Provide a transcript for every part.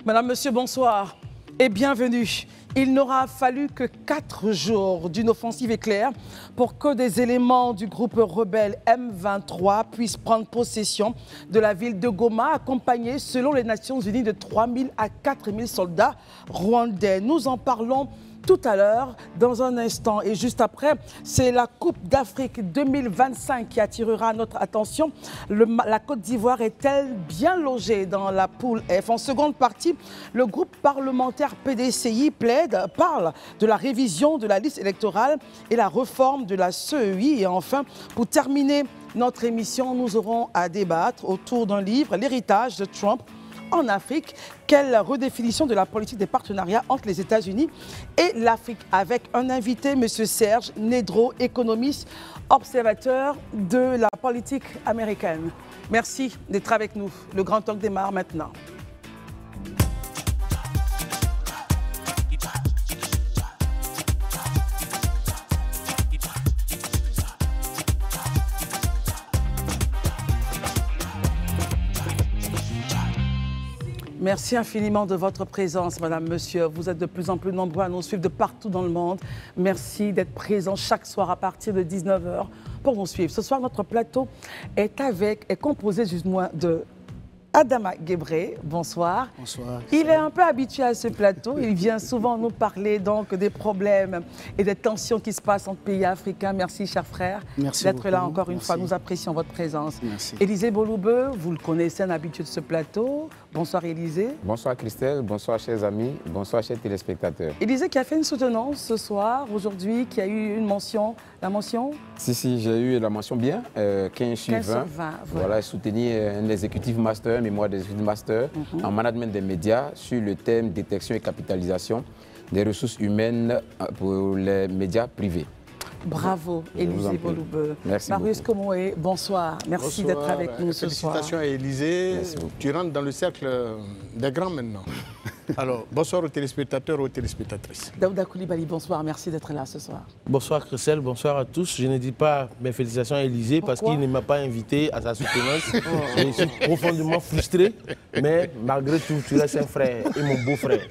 Madame, Monsieur, bonsoir et bienvenue. Il n'aura fallu que 4 jours d'une offensive éclair pour que des éléments du groupe rebelle M23 puissent prendre possession de la ville de Goma, accompagnés, selon les Nations Unies, de 3 000 à 4 000 soldats rwandais. Nous en parlons tout à l'heure, dans un instant. Et juste après, c'est la Coupe d'Afrique 2025 qui attirera notre attention. La Côte d'Ivoire est-elle bien logée dans la poule F? En seconde partie, le groupe parlementaire PDCI parle de la révision de la liste électorale et la réforme de la CEI. Et enfin, pour terminer notre émission, nous aurons à débattre autour d'un livre, L'héritage de Trump en Afrique. Quelle redéfinition de la politique des partenariats entre les États-Unis et l'Afrique, avec un invité, M. Serge Nedro, économiste, observateur de la politique américaine. Merci d'être avec nous. Le Grand Talk démarre maintenant. Merci infiniment de votre présence, Madame, Monsieur. Vous êtes de plus en plus nombreux à nous suivre de partout dans le monde. Merci d'être présents chaque soir à partir de 19 h pour nous suivre. Ce soir, notre plateau est composé justement de Adama Guébré. Bonsoir. Bonsoir. Il est un peu habitué à ce plateau. Il vient souvent nous parler donc des problèmes et des tensions qui se passent entre pays africains. Merci, cher frère, d'être là encore une fois. Nous apprécions votre présence. Merci. Élisée Boloubeu, vous le connaissez, un habitué de ce plateau. Bonsoir, Élisée. Bonsoir, Christelle. Bonsoir, chers amis. Bonsoir, chers téléspectateurs. Élisée qui a fait une soutenance ce soir, aujourd'hui, qui a eu une mention. La mention? Si, j'ai eu la mention bien, 15 sur 20. Voilà, soutenir un exécutif master, mémoire d'exécutif master, en management des médias sur le thème détection et capitalisation des ressources humaines pour les médias privés. Bravo, Élisée Boloubeu. Merci. Marius Komoé, bonsoir. Merci d'être avec nous ce soir. Félicitations à Élisée. Tu rentres dans le cercle des grands maintenant. Alors, bonsoir aux téléspectateurs et aux téléspectatrices. Daouda Koulibaly, bonsoir. Merci d'être là ce soir. Bonsoir, Christelle. Bonsoir à tous. Je ne dis pas mes félicitations à Élisée parce qu'il ne m'a pas invité à sa soutenance. Je suis profondément frustré. Mais malgré tout, tu restes un frère et mon beau-frère.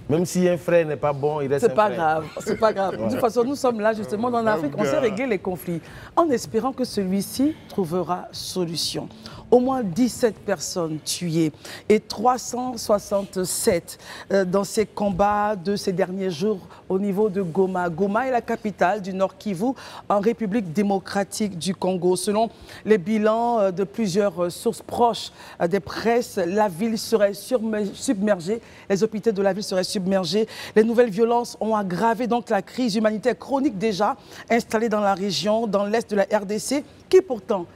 Même si un frère n'est pas bon, il reste un frère. C'est pas grave. C'est pas grave. De toute façon, nous sommes là justement en Afrique. On sait régler les conflits en espérant que celui-ci trouvera solution. Au moins 17 personnes tuées et 367 dans ces combats de ces derniers jours au niveau de Goma. Goma est la capitale du Nord Kivu en République démocratique du Congo. Selon les bilans de plusieurs sources proches des presses, la ville serait submergée, les hôpitaux de la ville seraient submergés. Les nouvelles violences ont aggravé donc la crise humanitaire chronique déjà installée dans la région, dans l'est de la RDC, qui pourtant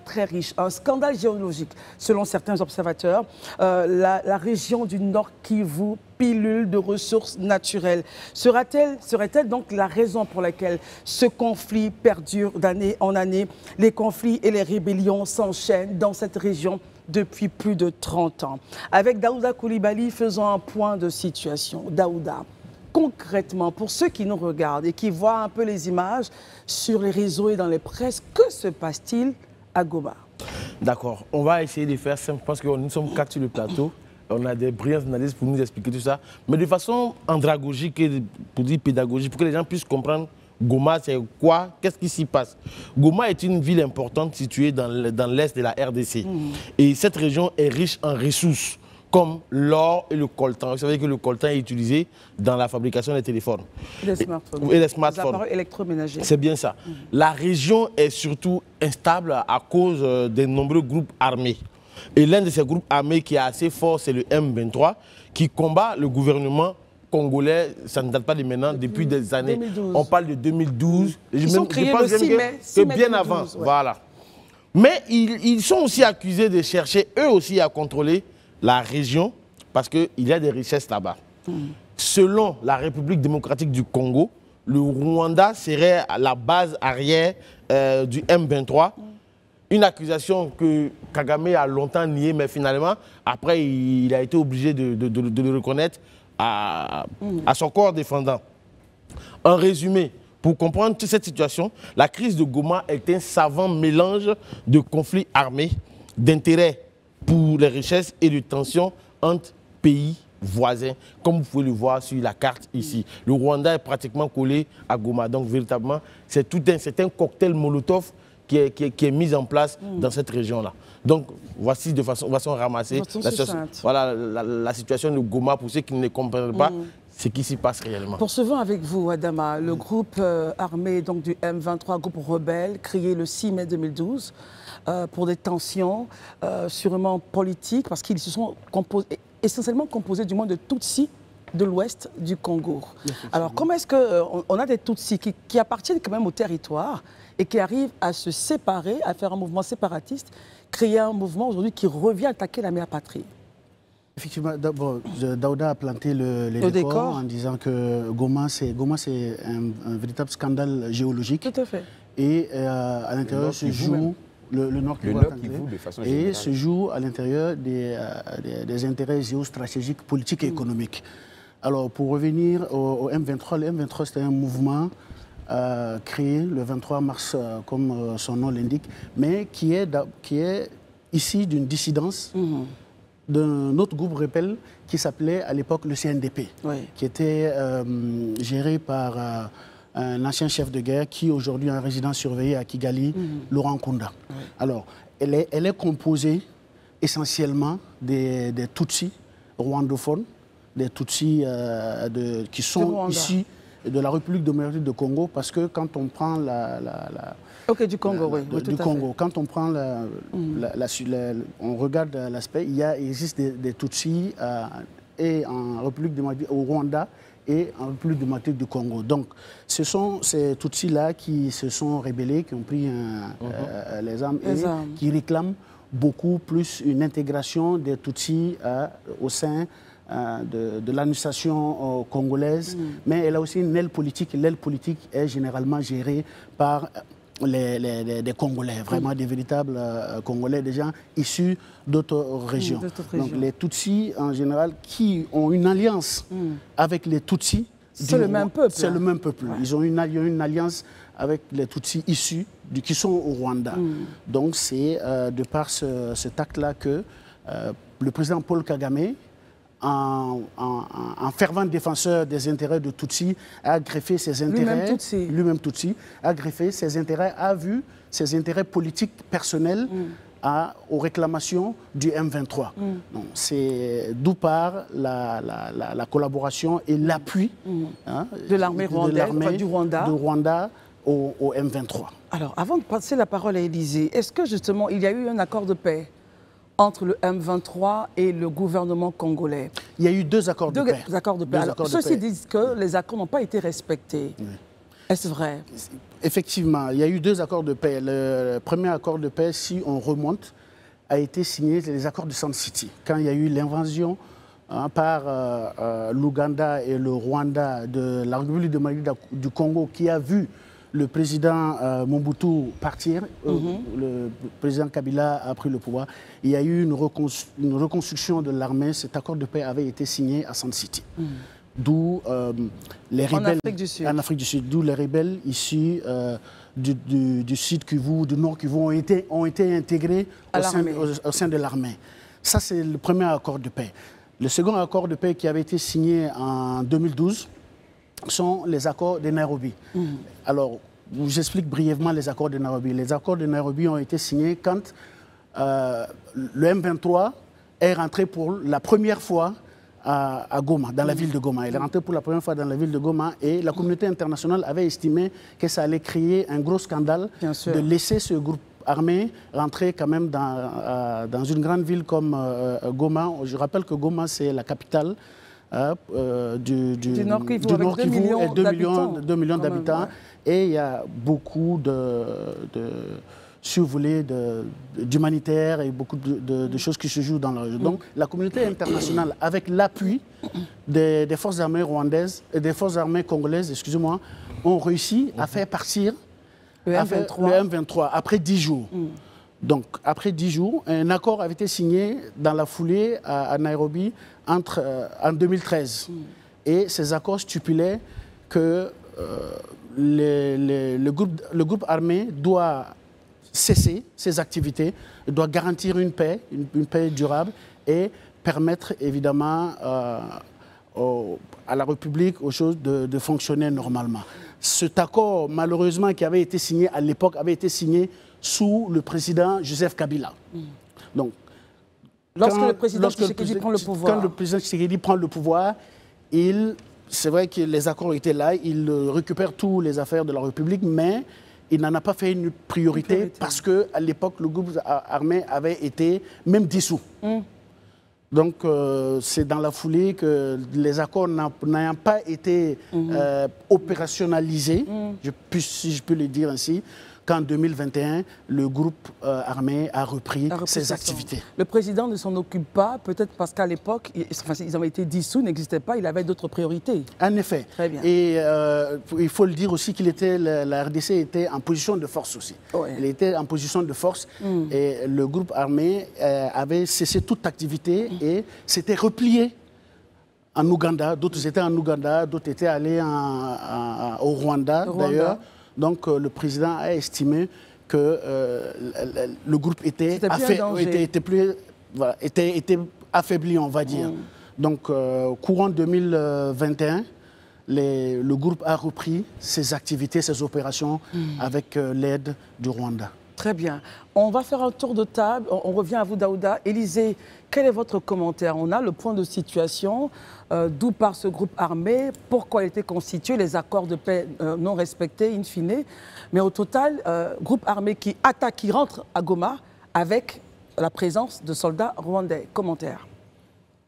très riche, un scandale géologique selon certains observateurs. La région du Nord Kivu pilule de ressources naturelles. Serait-elle donc la raison pour laquelle ce conflit perdure d'année en année? Les conflits et les rébellions s'enchaînent dans cette région depuis plus de 30 ans. Avec Daouda Koulibaly, faisons un point de situation. Daouda, concrètement, pour ceux qui nous regardent et qui voient un peu les images sur les réseaux et dans les presses, que se passe-t-il à Goma? D'accord, on va essayer de faire simple parce que nous sommes 4 sur le plateau. On a des brillants analystes pour nous expliquer tout ça. Mais de façon andragogique et pour dire pédagogique, pour que les gens puissent comprendre Goma, c'est quoi? Qu'est-ce qui s'y passe? Goma est une ville importante située dans l'est de la RDC. Et cette région est riche en ressources, comme l'or et le coltan. Vous savez que le coltan est utilisé dans la fabrication des téléphones. Les smartphones. Et les smartphones. Les appareils électroménagers. C'est bien ça. La région est surtout instable à cause des nombreux groupes armés. Et l'un de ces groupes armés qui est assez fort, c'est le M23, qui combat le gouvernement congolais. Ça ne date pas de maintenant, depuis des années. 2012. On parle de 2012. Ils sont créés le 6 mai. Que bien avant, voilà. Mais ils sont aussi accusés de chercher eux aussi à contrôler la région, parce qu'il y a des richesses là-bas. Selon la République démocratique du Congo, le Rwanda serait à la base arrière du M23. Une accusation que Kagame a longtemps niée, mais finalement, après, il a été obligé de le reconnaître à son corps défendant. En résumé, pour comprendre toute cette situation, la crise de Goma est un savant mélange de conflits armés, d'intérêts pour les richesses et de tensions entre pays voisins, comme vous pouvez le voir sur la carte ici. Le Rwanda est pratiquement collé à Goma. Donc, véritablement, c'est un cocktail Molotov qui est mis en place dans cette région-là. Donc, voici de façon ramassée la situation de Goma pour ceux qui ne comprennent pas ce qui s'y passe réellement. Poursuivons avec vous, Adama. Le groupe armé donc, du M23, groupe rebelle, créé le 6 mai 2012 pour des tensions sûrement politiques, parce qu'ils se sont essentiellement composés du moins de Tutsis de l'ouest du Congo. Alors, comment est-ce qu'on a des Tutsis qui appartiennent quand même au territoire et qui arrivent à se séparer, à faire un mouvement séparatiste, créer un mouvement aujourd'hui qui revient attaquer la mère patrie? Effectivement, d'abord, Daouda a planté le décor en disant que Goma, c'est un véritable scandale géologique. Tout à fait. Et à l'intérieur se joue le Nord Kivu de façon générale. Et se joue à l'intérieur des intérêts géostratégiques, politiques et économiques. Alors, pour revenir au M23, le M23, c'était un mouvement créé le 23 mars, comme son nom l'indique, mais qui est ici d'une dissidence d'un autre groupe rebelle qui s'appelait à l'époque le CNDP, qui était géré par un ancien chef de guerre qui aujourd'hui est en résidence surveillée à Kigali, Laurent Nkunda. Alors, elle est composée essentiellement des Tutsis rwandophones, des Tutsis qui sont issus de la République démocratique du Congo, parce que quand on prend du Congo, du Congo. Quand on prend on regarde l'aspect, il existe des Tutsis et en République démocratique au Rwanda et en République démocratique du Congo. Donc, ce sont ces Tutsis-là qui se sont rébellés, qui ont pris les armes et qui réclament beaucoup plus une intégration des Tutsis au sein de l'administration congolaise, mais elle a aussi une aile politique. L'aile politique est généralement gérée par des Congolais, vraiment des véritables Congolais, des gens issus d'autres régions. Donc les Tutsis, en général, qui ont une alliance avec les Tutsis, c'est le même peuple. C'est le même peuple. Ils ont une alliance avec les Tutsis issus, qui sont au Rwanda. Donc c'est de par cet acte-là que le président Paul Kagame, en fervent défenseur des intérêts de Tutsis, a greffé ses intérêts, lui-même Tutsi, a greffé ses intérêts, a vu ses intérêts politiques personnels aux réclamations du M23. C'est d'où part la collaboration et l'appui de l'armée rwandaise, du Rwanda au M23. Alors, avant de passer la parole à Élysée, est-ce que justement il y a eu un accord de paix entre le M23 et le gouvernement congolais? Il y a eu deux accords de paix. Ceux-ci disent que les accords n'ont pas été respectés. Est-ce vrai? Effectivement, il y a eu deux accords de paix. Le premier accord de paix, si on remonte, a été signé, les accords de Sun City. Quand il y a eu l'invasion par l'Ouganda et le Rwanda de la République démocratique du Congo, qui a vu le président Mobutu partir, le président Kabila a pris le pouvoir. Il y a eu une reconstruction de l'armée. Cet accord de paix avait été signé à Sun City. D'où les rebelles en Afrique du Sud, d'où les rebelles issus du Sud Kivu, du Nord Kivu ont été intégrés au sein de l'armée. Ça, c'est le premier accord de paix. Le second accord de paix qui avait été signé en 2012 sont les accords de Nairobi. Alors, je vous explique brièvement les accords de Nairobi. Les accords de Nairobi ont été signés quand le M23 est rentré pour la première fois à Goma, dans la ville de Goma. Il est rentré pour la première fois dans la ville de Goma et la communauté internationale avait estimé que ça allait créer un gros scandale de laisser ce groupe armé rentrer quand même dans une grande ville comme Goma. Je rappelle que Goma, c'est la capitale du Nord Kivu et 2 millions d'habitants. Et il y a beaucoup si vous voulez, d'humanitaire et beaucoup de choses qui se jouent dans la région. Donc, la communauté internationale, avec l'appui des forces armées rwandaises et des forces armées congolaises, excusez-moi, ont réussi à faire partir le M23 après 10 jours. Donc, après 10 jours, un accord avait été signé dans la foulée à Nairobi en 2013. Et ces accords stipulaient que le groupe armé doit cesser ses activités, doit garantir une paix durable et permettre évidemment à la République, aux choses de fonctionner normalement. Cet accord, malheureusement, qui avait été signé à l'époque, avait été signé sous le président Joseph Kabila. Donc, lorsque le président Tshisekedi prend le pouvoir. Quand le président Tshisekedi prend le pouvoir, c'est vrai que les accords étaient là, il récupère toutes les affaires de la République, mais il n'en a pas fait une priorité parce qu'à l'époque, le groupe armé avait été même dissous. Donc, c'est dans la foulée que les accords n'ayant pas été opérationnalisés, si je peux le dire ainsi, qu'en 2021, le groupe armé a repris ses activités. Le président ne s'en occupe pas, peut-être parce qu'à l'époque, ils avaient été dissous, n'existaient pas, il avait d'autres priorités. En effet. Très bien. Et il faut le dire aussi la RDC était en position de force aussi. Ouais. Elle était en position de force et le groupe armé avait cessé toute activité et s'était replié en Ouganda. D'autres étaient en Ouganda, d'autres étaient allés au Rwanda d'ailleurs. Donc, le président a estimé que le groupe était affaibli, on va dire. Donc, courant 2021, le groupe a repris ses activités, ses opérations avec l'aide du Rwanda. Très bien. On va faire un tour de table. On revient à vous, Daouda. Élisée, quel est votre commentaire? On a le point de situation, d'où part ce groupe armé, pourquoi il était constitué, les accords de paix non respectés, in fine. Mais au total, groupe armé qui attaque, qui rentre à Goma avec la présence de soldats rwandais. Commentaire?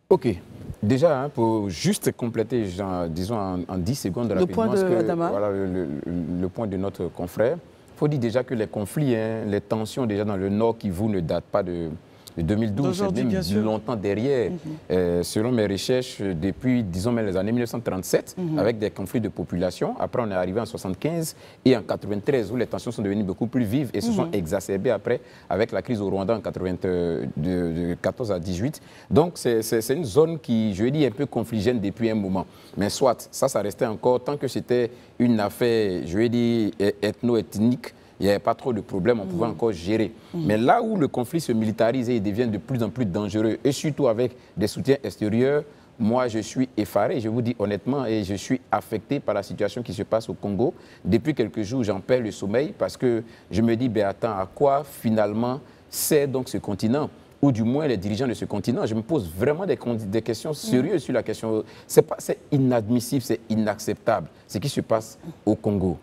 Ok. Déjà, pour juste compléter, disons en 10 secondes, le point de Adama. Voilà, le point de notre confrère. Il faut dire déjà que les conflits, les tensions déjà dans le Nord Kivu ne datent pas de 2012, c'est même longtemps derrière. Selon mes recherches, depuis, disons, même les années 1937, avec des conflits de population. Après, on est arrivé en 1975 et en 1993, où les tensions sont devenues beaucoup plus vives et se sont exacerbées après, avec la crise au Rwanda en 1914 à 18. Donc, c'est une zone qui, je dis, est un peu confligène depuis un moment. Mais soit, ça restait encore, tant que c'était une affaire, je vais dire, ethno-ethnique, il n'y avait pas trop de problèmes, on pouvait encore gérer. Mais là où le conflit se militarise et il devient de plus en plus dangereux, et surtout avec des soutiens extérieurs, moi je suis effaré, je vous dis honnêtement, et je suis affecté par la situation qui se passe au Congo. Depuis quelques jours, j'en perds le sommeil parce que je me dis, ben attends, à quoi finalement sert donc ce continent ? Ou du moins les dirigeants de ce continent. Je me pose vraiment des questions sérieuses sur la question. C'est inadmissible, c'est inacceptable ce qui se passe au Congo.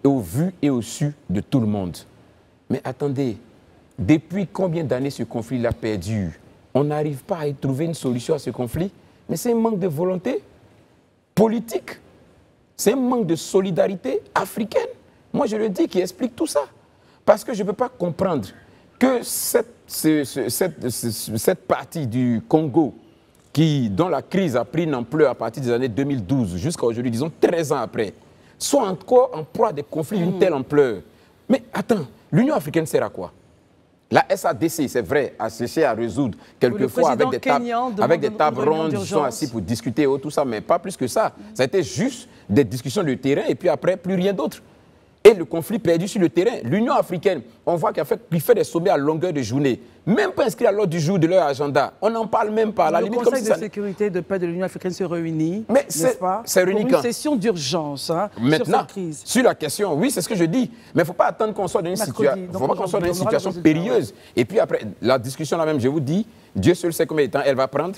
Au vu et au su de tout le monde. Mais attendez, depuis combien d'années ce conflit a perdu? On n'arrive pas à y trouver une solution à ce conflit. Mais c'est un manque de volonté politique. C'est un manque de solidarité africaine. Moi, je le dis, qui explique tout ça. Parce que je ne peux pas comprendre que cette partie du Congo dont la crise a pris une ampleur à partir des années 2012 jusqu'à aujourd'hui, disons 13 ans après, soit encore en proie à des conflits d'une telle ampleur. Mais attends, l'Union africaine sert à quoi? La SADC, c'est vrai, a cherché à résoudre quelquefois avec des tables rondes, ils sont assis pour discuter, tout ça, mais pas plus que ça. Ça a été juste des discussions de terrain et puis après, plus rien d'autre. Et le conflit perdu sur le terrain. L'Union africaine, on voit qu'elle fait des sommets à longueur de journée. Même pas inscrit à l'ordre du jour de leur agenda. On n'en parle même pas. À la limite, le Conseil de sécurité de paix de l'Union africaine se réunit, mais c'est réuni pour une session d'urgence maintenant, sur cette crise. Sur la question, oui, c'est ce que je dis. Mais il ne faut pas attendre qu'on soit dans une situation périlleuse. Et puis après, la discussion là même, je vous dis, Dieu seul sait combien de temps elle va prendre.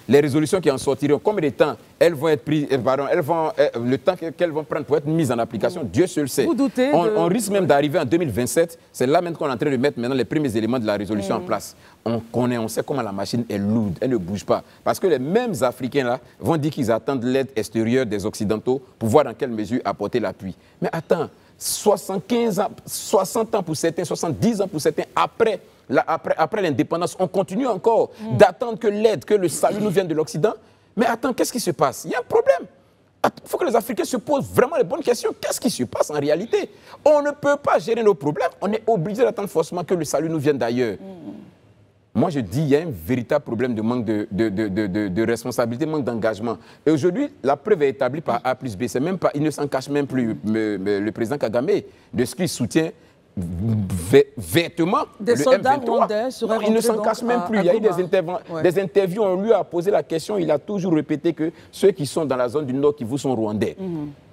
Les résolutions qui en sortiront, combien de temps elles vont être prises, le temps qu'elles vont prendre pour être mises en application, Dieu seul sait. Vous doutez on risque même d'arriver en 2027, c'est là même qu'on est en train de mettre maintenant les premiers éléments de la résolution en place. On sait comment la machine est lourde, elle ne bouge pas. Parce que les mêmes Africains là vont dire qu'ils attendent l'aide extérieure des Occidentaux pour voir dans quelle mesure apporter l'appui. Mais attends, 75 ans, 60 ans pour certains, 70 ans pour certains, après l'indépendance, on continue encore d'attendre que l'aide, que le salut nous vienne de l'Occident. Mais attends, qu'est-ce qui se passe? Il y a un problème. Il faut que les Africains se posent vraiment les bonnes questions. Qu'est-ce qui se passe en réalité? On ne peut pas gérer nos problèmes. On est obligé d'attendre forcément que le salut nous vienne d'ailleurs. Moi, je dis qu'il y a un véritable problème de manque de responsabilité, manque d'engagement. Et aujourd'hui, la preuve est établie par A plus B. Même pas, il ne s'en cache même plus, le président Kagame, de ce qu'il soutient vêtements. Des soldats rwandais seraient rentrés. Il ne s'en cache même plus. Il y a eu des interviews, on lui a posé la question, il a toujours répété que ceux qui sont dans la zone du Nord Kivu sont rwandais.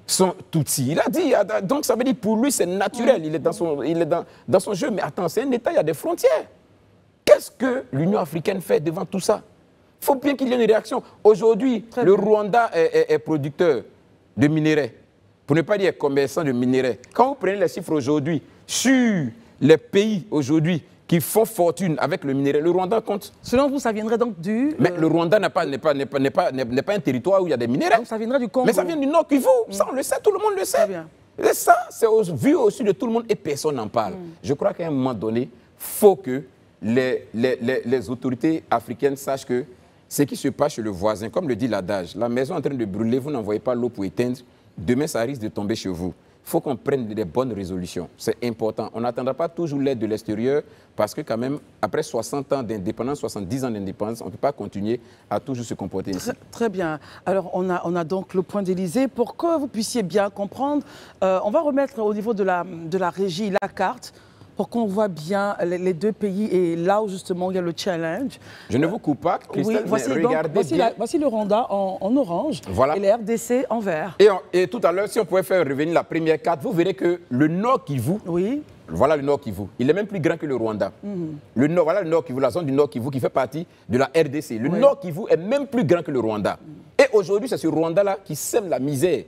Sont Tutsis. Il a dit, donc ça veut dire pour lui c'est naturel, il est dans son jeu. Mais attends, c'est un État, il y a des frontières. Qu'est-ce que l'Union africaine fait devant tout ça? Il faut bien qu'il y ait une réaction. Aujourd'hui, le Rwanda est producteur de minerais, pour ne pas dire commerçant de minerais. Quand vous prenez les chiffres aujourd'hui, sur les pays aujourd'hui qui font fortune avec le minerai, le Rwanda compte. Selon vous, ça viendrait donc du... Mais le Rwanda n'est pas un territoire où il y a des minéraux. Donc ça viendrait du Congo. Mais ça vient du Nord Kivu. Ça, on le sait, tout le monde le sait. Bien. Et ça, c'est vu aussi de tout le monde et personne n'en parle. Je crois qu'à un moment donné, il faut que les autorités africaines sachent que ce qui se passe chez le voisin, comme le dit l'adage, la maison est en train de brûler, vous n'envoyez pas l'eau pour éteindre, demain ça risque de tomber chez vous. Il faut qu'on prenne des bonnes résolutions. C'est important. On n'attendra pas toujours l'aide de l'extérieur parce que quand même, après 60 ans d'indépendance, 70 ans d'indépendance, on ne peut pas continuer à toujours se comporter ainsi. Très bien. Alors, on a donc le point d'Élysée. Pour que vous puissiez bien comprendre, on va remettre au niveau de la régie la carte pour qu'on voit bien les deux pays et là où justement il y a le challenge. Je ne vous coupe pas, Christelle, oui, voici, mais regardez bien. Voici le Rwanda en orange et les RDC en vert. Et tout à l'heure, si on pouvait faire revenir la première carte, vous verrez que le Nord Kivu, voilà le Nord Kivu, il est même plus grand que le Rwanda. Voilà le Nord Kivu, la zone du Nord Kivu qui fait partie de la RDC. Le Nord Kivu est même plus grand que le Rwanda. Et aujourd'hui, c'est ce Rwanda-là qui sème la misère.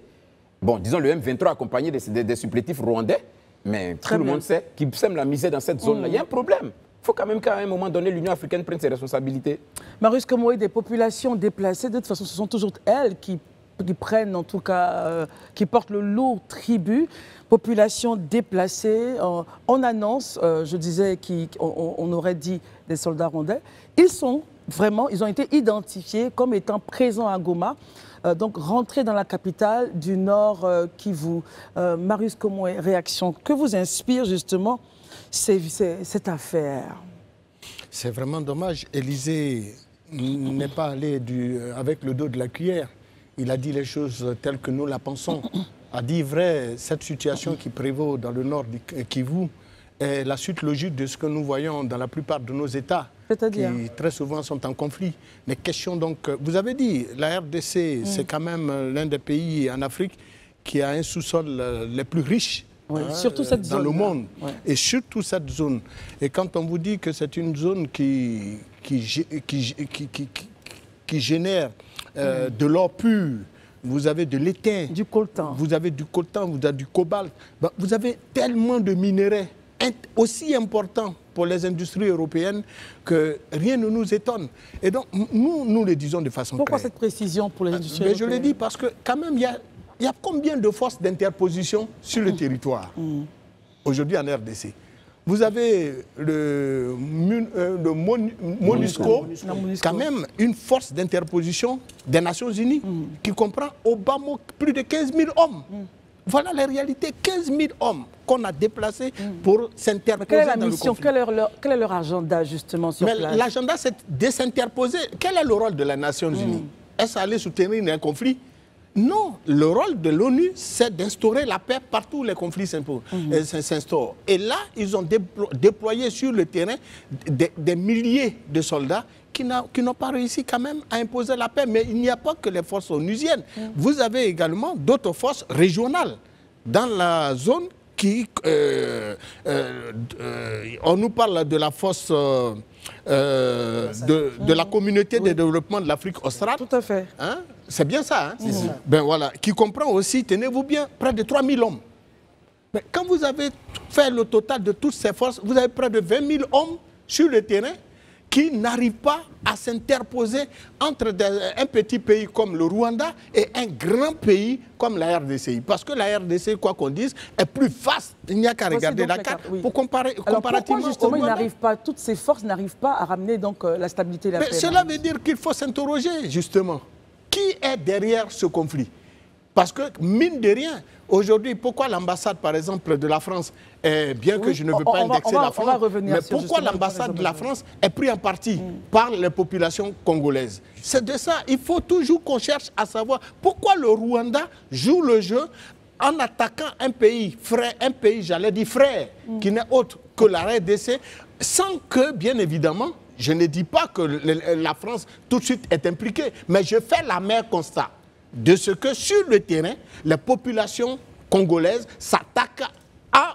Bon, disons le M23 accompagné des supplétifs rwandais, mais tout le monde sait qu'ils sèment la misère dans cette zone-là. Il y a un problème. Il faut quand même qu'à un moment donné, l'Union africaine prenne ses responsabilités. Marius Komoé, des populations déplacées, de toute façon, ce sont toujours elles qui prennent, en tout cas, qui portent le lourd tribut. Populations déplacées, on annonce, je disais qu'on aurait dit des soldats rwandais. Ils ont été identifiés comme étant présents à Goma. Donc, rentrer dans la capitale du Nord Kivu. Marius Komoé, réaction. Que vous inspire justement cette affaire? C'est vraiment dommage. Élysée n'est pas allé avec le dos de la cuillère. Il a dit les choses telles que nous la pensons. A dit vrai, cette situation qui prévaut dans le Nord du Kivu est la suite logique de ce que nous voyons dans la plupart de nos États, qui très souvent sont en conflit. Les questions donc, vous avez dit, la RDC, c'est quand même l'un des pays en Afrique qui a un sous-sol les plus riches surtout cette zone, dans le monde. Et surtout cette zone. Et quand on vous dit que c'est une zone qui génère de l'or pur, vous avez de l'étain, du coltan, vous avez du coltan, vous avez du cobalt, vous avez tellement de minéraux aussi important pour les industries européennes que rien ne nous étonne. Et donc, nous le disons de façon claire. Pourquoi cette précision pour les industries européennes? Je le dis parce que quand même, il y a combien de forces d'interposition sur le territoire aujourd'hui en RDC? Vous avez le MONUSCO, quand même une force d'interposition des Nations Unies qui comprend au bas mot plus de 15 000 hommes. Voilà la réalité, 15 000 hommes qu'on a déplacés pour s'interposer dans le conflit. Quel est leur agenda justement sur place? L'agenda, c'est de s'interposer. Quel est le rôle de la Nations Unies? Est-ce aller soutenir un conflit? Non, le rôle de l'ONU, c'est d'instaurer la paix partout où les conflits s'instaurent. Et là, ils ont déployé sur le terrain des milliers de soldats qui n'ont pas réussi quand même à imposer la paix. Mais il n'y a pas que les forces onusiennes. Vous avez également d'autres forces régionales dans la zone qui... on nous parle de la force... de la communauté de développement de l'Afrique australe. Tout à fait. Hein? C'est bien ça, hein? Ben voilà, qui comprend aussi, tenez-vous bien, près de 3 000 hommes. Mais quand vous avez fait le total de toutes ces forces, vous avez près de 20 000 hommes sur le terrain qui n'arrivent pas à s'interposer entre un petit pays comme le Rwanda et un grand pays comme la RDC. Parce que la RDC, quoi qu'on dise, est plus vaste. Il n'y a qu'à regarder la carte pour comparer. Alors pourquoi justement toutes ces forces n'arrivent pas à ramener donc, la stabilité et la paix? Cela veut dire qu'il faut s'interroger justement. Qui est derrière ce conflit? Parce que, mine de rien, aujourd'hui, pourquoi l'ambassade, par exemple, de la France, bien que je ne veux pas indexer la France, mais pourquoi l'ambassade de la France est prise en partie par les populations congolaises? C'est de ça. Il faut toujours qu'on cherche à savoir pourquoi le Rwanda joue le jeu en attaquant un pays frère, j'allais dire frère, qui n'est autre que la RDC, sans que, bien évidemment, je ne dis pas que la France tout de suite est impliquée, mais je fais la même constat de ce que sur le terrain, les populations congolaises s'attaquent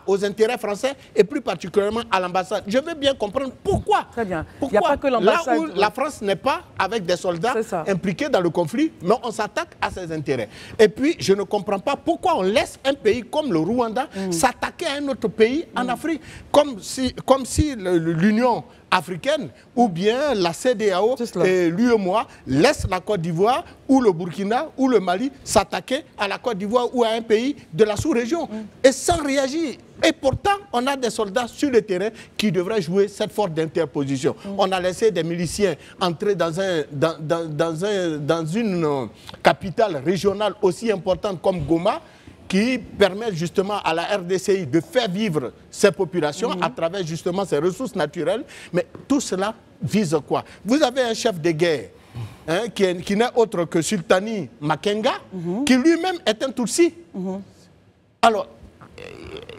aux intérêts français et plus particulièrement à l'ambassade. Je veux bien comprendre pourquoi. Très bien. Pourquoi? Il n'y a pas que l'ambassade. Là où la France n'est pas avec des soldats impliqués dans le conflit, mais on s'attaque à ses intérêts. Et puis, je ne comprends pas pourquoi on laisse un pays comme le Rwanda s'attaquer à un autre pays en Afrique, comme si l'Union africaine ou bien la CEDEAO et l'UEMOA laissent la Côte d'Ivoire ou le Burkina ou le Mali s'attaquer à la Côte d'Ivoire ou à un pays de la sous-région et sans réagir. Et pourtant, on a des soldats sur le terrain qui devraient jouer cette force d'interposition. On a laissé des miliciens entrer dans une capitale régionale aussi importante comme Goma, qui permet justement à la RDCI de faire vivre ses populations à travers justement ses ressources naturelles. Mais tout cela vise quoi? Vous avez un chef de guerre qui n'est autre que Sultani Makenga, qui lui-même est un Tutsi. Alors,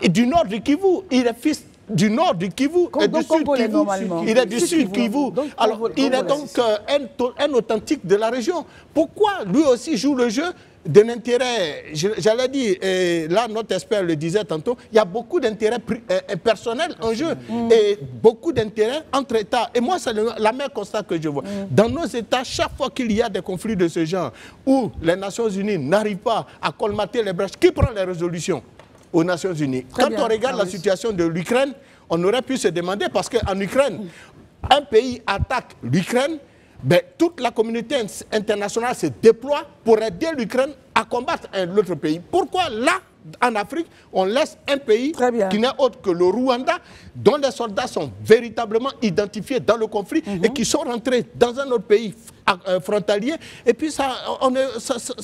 du nord du Kivu, il est fils du nord du Kivu et du sud Kivu. Il est du sud Kivu. Alors, il est donc un authentique de la région. Pourquoi lui aussi joue le jeu d'un intérêt, j'allais dire, et là notre expert le disait tantôt, il y a beaucoup d'intérêts personnels en jeu et beaucoup d'intérêts entre États. Et moi, c'est la même constat que je vois. Dans nos États, chaque fois qu'il y a des conflits de ce genre, où les Nations Unies n'arrivent pas à colmater les brèches, qui prend les résolutions aux Nations Unies? Quand on regarde la situation de l'Ukraine, on aurait pu se demander, parce qu'en Ukraine, un pays attaque l'Ukraine, ben, toute la communauté internationale se déploie pour aider l'Ukraine à combattre l'autre pays. Pourquoi là, en Afrique, on laisse un pays qui n'est autre que le Rwanda, dont les soldats sont véritablement identifiés dans le conflit et qui sont rentrés dans un autre pays frontalier, et puis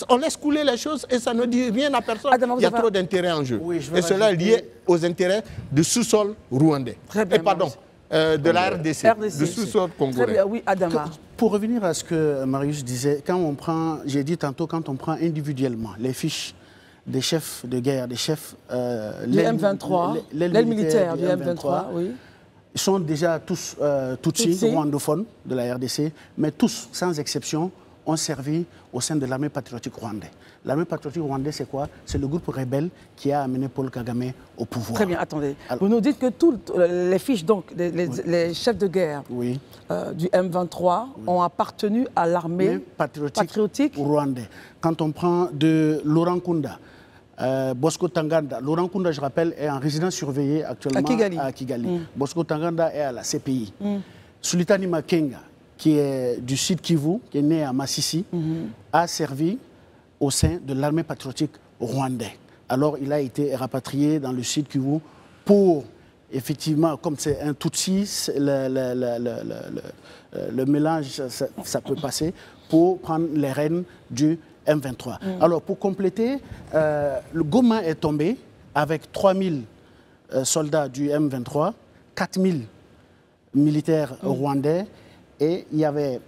on laisse couler les choses et ça ne dit rien à personne. Il y a trop d'intérêts en jeu. Oui, et cela est lié aux intérêts du sous-sol rwandais. Et pardon, de la RDC, du sous-sol congolais. Très bien, oui, Adama. Pour revenir à ce que Marius disait, quand on prend, j'ai dit tantôt, quand on prend individuellement les fiches des chefs de guerre, des chefs... les M23, l'aile militaire du M23, oui. Ils sont déjà tous Tutsis, rwandophones de la RDC, mais tous, sans exception, ont servi au sein de l'armée patriotique rwandaise. L'armée patriotique rwandaise, c'est quoi? C'est le groupe rebelle qui a amené Paul Kagame au pouvoir. Très bien, attendez. Alors, vous nous dites que toutes les fiches, donc, les chefs de guerre du M23 ont appartenu à l'armée patriotique rwandaise. Quand on prend de Laurent Kunda, Bosco Tanganda, Laurent Kunda, je rappelle, est en résidence surveillée actuellement à Kigali. Bosco Tanganda est à la CPI. Sultani Makenga, qui est du sud Kivu, qui est né à Massissi, a servi au sein de l'armée patriotique rwandaise. Alors, il a été rapatrié dans le sud Kivu pour, effectivement, comme c'est un Tutsi, le mélange, ça peut passer, pour prendre les rênes du M23. Alors, pour compléter, le Goma est tombé avec 3000 soldats du M23, 4000 militaires rwandais, et il y avait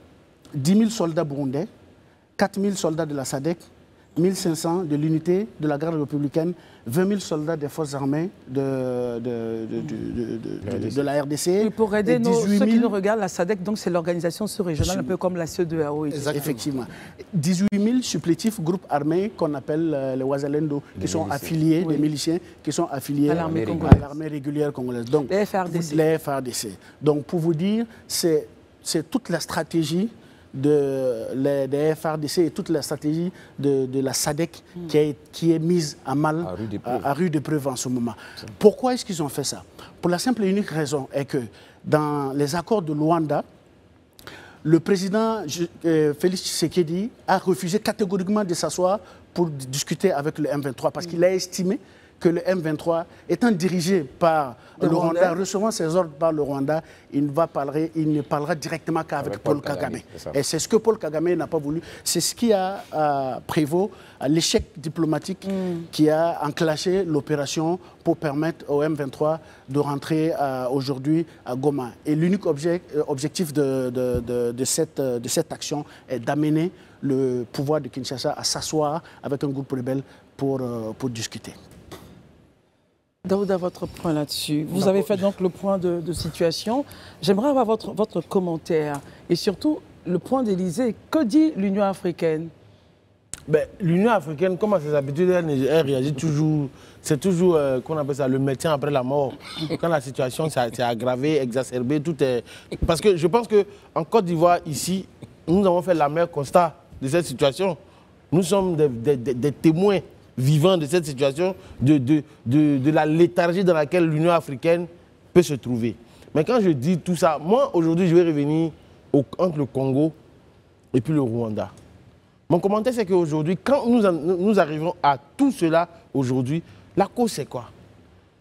10 000 soldats burundais, 4 000 soldats de la SADC, 1 500 de l'unité de la garde républicaine, 20 000 soldats des forces armées de la RDC. Et pour aider ceux qui nous regardent, la SADC, c'est l'organisation sous-régionale, un peu comme la CEDEAO. Effectivement. 18 000 supplétifs groupes armés qu'on appelle les Wazalendo, qui sont affiliés, des miliciens qui sont affiliés à l'armée régulière congolaise. Donc, les FRDC. Les FRDC. Donc, pour vous dire, c'est toute la stratégie des FRDC et toute la stratégie de la SADC qui est mise à mal, à rude épreuve en ce moment. Pourquoi est-ce qu'ils ont fait ça? Pour la simple et unique raison est que dans les accords de Luanda, le président Félix Tshisekedi a refusé catégoriquement de s'asseoir pour discuter avec le M23 parce qu'il a estimé que le M23, étant dirigé par le Rwanda, recevant ses ordres par le Rwanda, il ne parlera directement qu'avec Paul Kagame. Et c'est ce que Paul Kagame n'a pas voulu. C'est ce qui a prévaut à l'échec diplomatique qui a enclenché l'opération pour permettre au M23 de rentrer aujourd'hui à Goma. Et l'unique objectif de cette action est d'amener le pouvoir de Kinshasa à s'asseoir avec un groupe rebelle pour discuter. Daouda, votre point là-dessus. Vous avez fait donc le point de situation. J'aimerais avoir votre commentaire et surtout le point d'Élysée. Que dit l'Union africaine? Ben, l'Union africaine, comme à ses habitudes, elle réagit toujours. C'est toujours, qu'on appelle ça, le maintien après la mort. Quand la situation s'est aggravée, exacerbée, tout est... Parce que je pense qu'en Côte d'Ivoire, ici, nous avons fait la meilleure constat de cette situation. Nous sommes des témoins vivants de cette situation, de la léthargie dans laquelle l'Union africaine peut se trouver. Mais quand je dis tout ça, moi, aujourd'hui, je vais revenir entre le Congo et puis le Rwanda. Mon commentaire, c'est qu'aujourd'hui, quand nous arrivons à tout cela aujourd'hui, la cause, c'est quoi?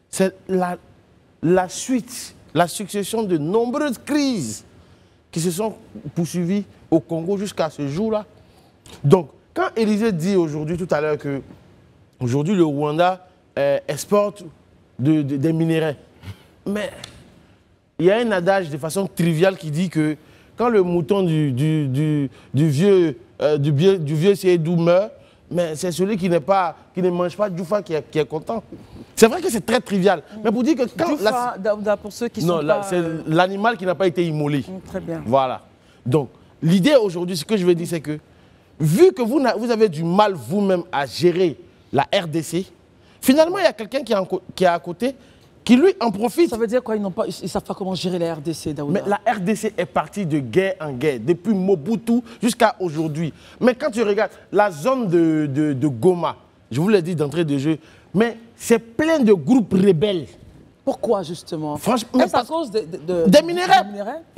C'est la suite, la succession de nombreuses crises qui se sont poursuivies au Congo jusqu'à ce jour-là. Donc, quand Élysée dit aujourd'hui, tout à l'heure, que aujourd'hui le Rwanda exporte des minéraux, mais il y a un adage de façon triviale qui dit que quand le mouton du vieux Sédou meurt, mais c'est celui qui ne mange pas Djoufa qui est content. C'est vrai que c'est très trivial. Mais pour dire que quand... Djoufa, pour ceux qui sont pas... c'est l'animal qui n'a pas été immolé. Très bien. Voilà. Donc, l'idée aujourd'hui, ce que je veux dire, c'est que vu que vous avez du mal vous-même à gérer la RDC, finalement, il y a quelqu'un qui est à côté qui, lui, en profite. Ça veut dire quoi? Ils ne savent pas comment gérer la RDC, Daouda. Mais la RDC est partie de guerre en guerre, depuis Mobutu jusqu'à aujourd'hui. Mais quand tu regardes la zone de Goma, je vous l'ai dit d'entrée de jeu, mais c'est plein de groupes rebelles. Pourquoi, justement? Franchement, est-ce à cause des minéraux.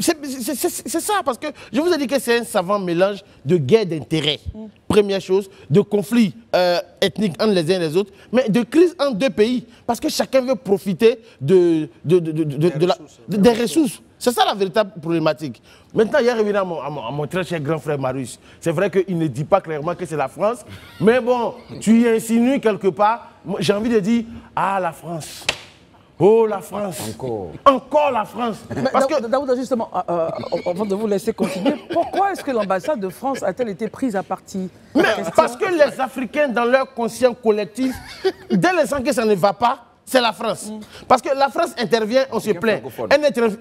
C'est ça, parce que je vous ai dit que c'est un savant mélange de guerre d'intérêts. Première chose, de conflits ethniques entre les uns et les autres, mais de crise entre deux pays, parce que chacun veut profiter des ressources. C'est ça la véritable problématique. Maintenant, il y a revenu à mon très cher grand frère Marius. C'est vrai qu'il ne dit pas clairement que c'est la France, mais bon, tu y insinues quelque part. J'ai envie de dire, ah, la France. Oh, la France. Encore la France. Parce que Daouda, justement, avant de vous laisser continuer, pourquoi est-ce que l'ambassade de France a-t-elle été prise à partie? Parce que les Africains, dans leur conscience collectif, dès l'instant que ça ne va pas, c'est la France. Parce que la France intervient, on se plaint.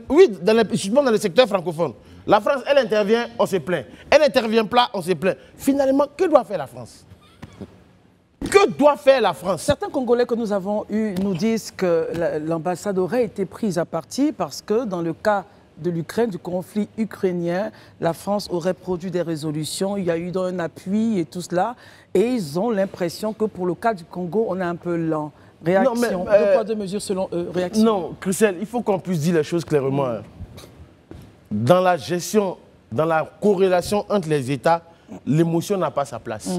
Oui, justement dans le secteur francophone. La France, elle intervient, on se plaint. Elle n'intervient pas, on se plaint. Finalement, que doit faire la France? Que doit faire la France? Certains Congolais que nous avons eus nous disent que l'ambassade aurait été prise à partie parce que dans le cas de l'Ukraine, du conflit ukrainien, la France aurait produit des résolutions, il y a eu un appui et tout cela, et ils ont l'impression que pour le cas du Congo, on est un peu lent. Réaction, deux poids, deux mesures selon eux, réaction. Non, Christelle, il faut qu'on puisse dire les choses clairement. Dans la gestion, dans la corrélation entre les États, l'émotion n'a pas sa place.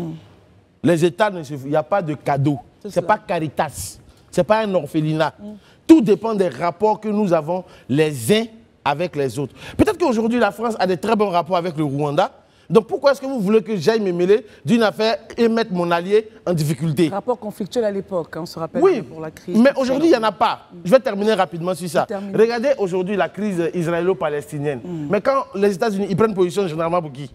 Les États, il n'y a pas de cadeau. Ce n'est pas Caritas. Ce n'est pas un orphelinat. Tout dépend des rapports que nous avons les uns avec les autres. Peut-être qu'aujourd'hui, la France a des très bons rapports avec le Rwanda. Donc pourquoi est-ce que vous voulez que j'aille me mêler d'une affaire et mettre mon allié en difficulté? Rapport conflictuel à l'époque, on se rappelle, oui, pour la crise. Mais aujourd'hui, il n'y en a pas. Je vais terminer rapidement sur ça. Regardez aujourd'hui la crise israélo-palestinienne. Mais quand les États-Unis, ils prennent position généralement pour qui?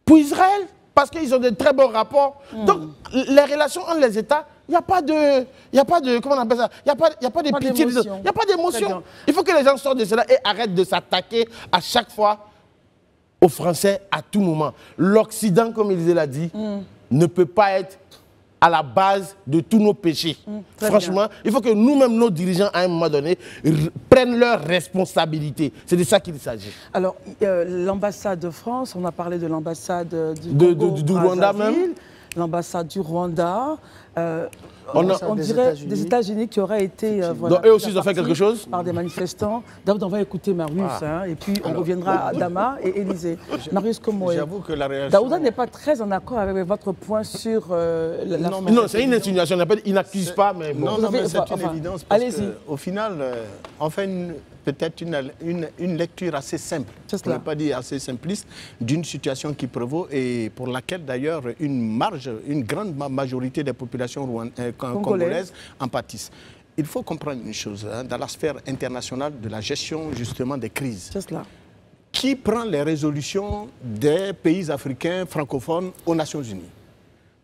Pour Israël. Parce qu'ils ont de très bons rapports. Donc, les relations entre les États, il n'y a pas de, comment on appelle ça? Il n'y a pas de pitié. Il n'y a pas d'émotion. Il faut que les gens sortent de cela et arrêtent de s'attaquer à chaque fois aux Français à tout moment. L'Occident, comme Élysée l'a dit, ne peut pas être à la base de tous nos péchés. Franchement, il faut que nous-mêmes, nos dirigeants, à un moment donné, prennent leurs responsabilités. C'est de ça qu'il s'agit. Alors, l'ambassade de France, on a parlé de l'ambassade du Rwanda même. L'ambassade du Rwanda. On dirait des États-Unis qui auraient été... voilà, donc eux aussi, ils ont fait quelque chose par des manifestants. D'abord, on va écouter Marius, et puis on reviendra à Dama et Élysée. Marius, comment est-ce? J'avoue que la réaction... Daouda n'est pas très en accord avec votre point sur la France. Non, c'est une insinuation. Il n'accuse pas, mais bon. Non, mais c'est une évidence. Parce qu'au final, on fait peut-être une lecture assez simple, pour ne pas dire assez simpliste, d'une situation qui prévaut et pour laquelle d'ailleurs une grande majorité des populations congolaises en pâtissent. Il faut comprendre une chose, dans la sphère internationale de la gestion justement des crises. C'est cela. Qui prend les résolutions des pays africains francophones aux Nations Unies?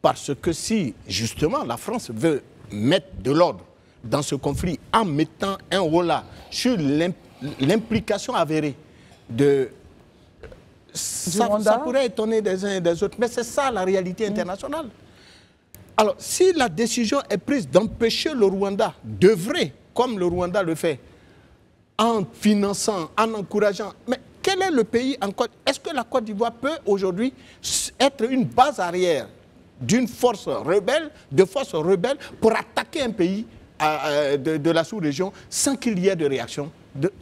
Parce que si, justement, la France veut mettre de l'ordre dans ce conflit en mettant un holà sur l'implication avérée de... Ça pourrait étonner des uns et des autres, mais c'est ça la réalité internationale. Alors, si la décision est prise d'empêcher le Rwanda d'œuvrer comme le Rwanda le fait, en finançant, en encourageant, mais quel est le pays en Côte d'Ivoire? Est-ce que la Côte d'Ivoire peut aujourd'hui être une base arrière d'une force rebelle, pour attaquer un pays de la sous-région sans qu'il y ait de réaction,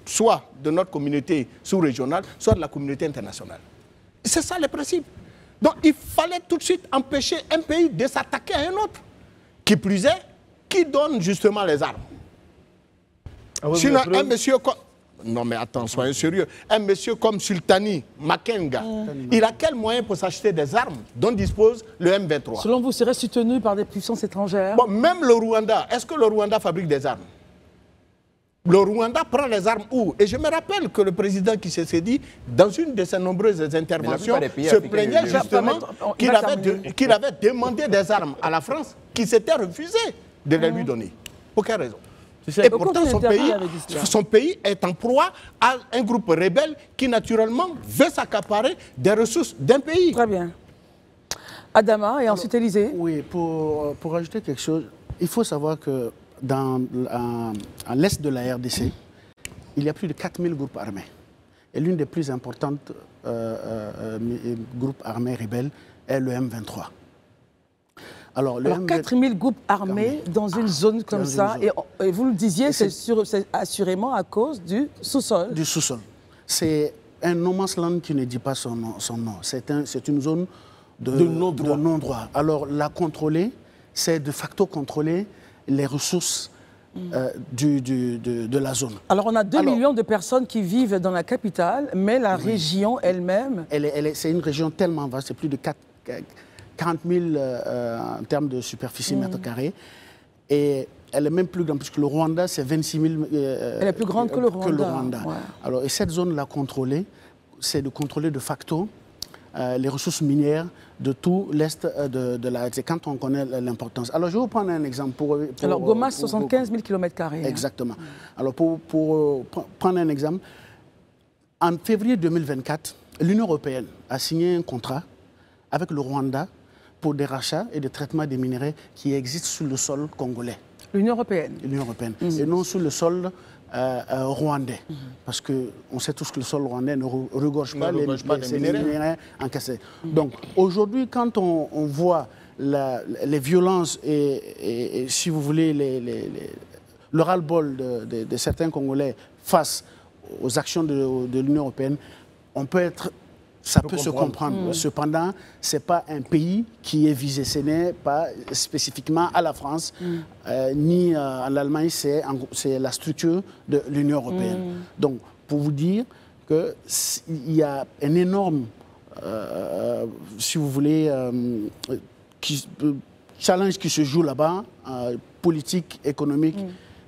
soit de notre communauté sous-régionale, soit de la communauté internationale? C'est ça le principe. Donc il fallait tout de suite empêcher un pays de s'attaquer à un autre. Qui plus est, qui donne justement les armes. Sinon, un monsieur comme... Non mais attends, soyez sérieux. Un monsieur comme Sultani Makenga, il a quel moyen pour s'acheter des armes dont dispose le M23? Selon vous, serait soutenu par des puissances étrangères? Bon, même le Rwanda, est-ce que le Rwanda fabrique des armes? Le Rwanda prend les armes où? Et je me rappelle que le président qui s'est dit, dans une de ses nombreuses interventions, se plaignait justement qu'il avait demandé des armes à la France, qui s'était refusé de les lui donner. Pour quelle raison? Et pourtant, son pays est en proie à un groupe rebelle qui, naturellement, veut s'accaparer des ressources d'un pays. Très bien. Adama et ensuite Élysée. Oui, pour ajouter quelque chose, il faut savoir que à l'est de la RDC, il y a plus de 4000 groupes armés. Et l'une des plus importantes groupes armés rebelles est le M23. Alors 4000 groupes armés dans une zone comme ça, et vous le disiez, c'est assurément à cause du sous-sol. Du sous-sol. C'est un no man's land qui ne dit pas son nom. C'est une zone de non-droit. Alors la contrôler, c'est de facto contrôler les ressources de la zone. Alors on a 2 millions de personnes qui vivent dans la capitale, mais la région elle-même... C'est une région tellement vaste, c'est plus de 40 000 en termes de superficie mètres carrés. Et elle est même plus grande, puisque le Rwanda, c'est 26 000... elle est plus grande que le Rwanda. Ouais. Alors, et cette zone-là contrôlée, c'est de contrôler de facto les ressources minières de tout l'est de la RDC, quand on connaît l'importance. Alors, je vais vous prendre un exemple. Alors, Goma, 75 000 km². Exactement. Alors, pour prendre un exemple, en février 2024, l'Union européenne a signé un contrat avec le Rwanda pour des rachats et des traitements des minerais qui existent sur le sol congolais. L'Union européenne. L'Union européenne. Et non sur le sol rwandais. Parce qu'on sait tous que le sol rwandais ne regorge pas les minéraux encaissés. Donc aujourd'hui, quand on voit les violences et si vous voulez, le ras-le-bol de certains Congolais face aux actions de l'Union européenne, on peut être... Ça peut se comprendre. Cependant, ce n'est pas un pays qui est visé. Ce n'est pas spécifiquement à la France, ni à l'Allemagne, c'est la structure de l'Union européenne. Donc, pour vous dire qu'il y a un énorme, si vous voulez, challenge qui se joue là-bas, politique, économique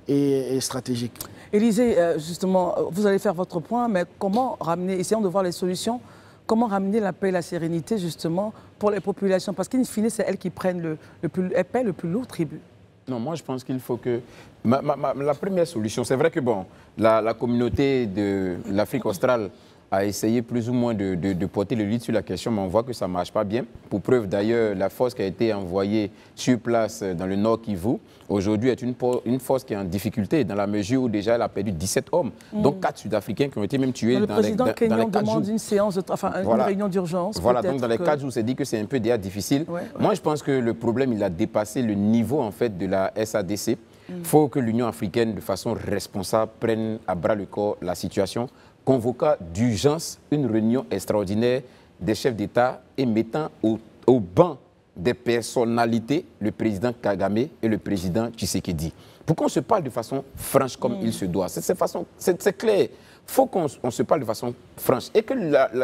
et stratégique. Élysée, justement, vous allez faire votre point, mais comment ramener, essayons de voir les solutions. Comment ramener la paix et la sérénité, justement, pour les populations? Parce qu'in fine, c'est elles qui prennent elles paient le plus lourd tribut. Non, moi, je pense qu'il faut que... la première solution, c'est vrai que, bon, la communauté de l'Afrique australe a essayé plus ou moins de porter le lead sur la question, mais on voit que ça ne marche pas bien. Pour preuve, d'ailleurs, la force qui a été envoyée sur place dans le Nord Kivu, aujourd'hui, est une force qui est en difficulté, dans la mesure où déjà elle a perdu 17 hommes, donc 4 Sud-Africains qui ont été même tués dans les 4 jours. Le président Kenyan demande une séance, une réunion d'urgence. Voilà, donc dans les 4 jours, c'est dit que c'est un peu déjà difficile. Moi, je pense que le problème, il a dépassé le niveau, en fait, de la SADC. Il faut que l'Union africaine, de façon responsable, prenne à bras le corps la situation, convoqua d'urgence une réunion extraordinaire des chefs d'État et mettant au banc des personnalités le président Kagame et le président Tshisekedi. Pour qu'on se parle de façon franche comme il se doit. C'est clair. Il faut qu'on se parle de façon franche et que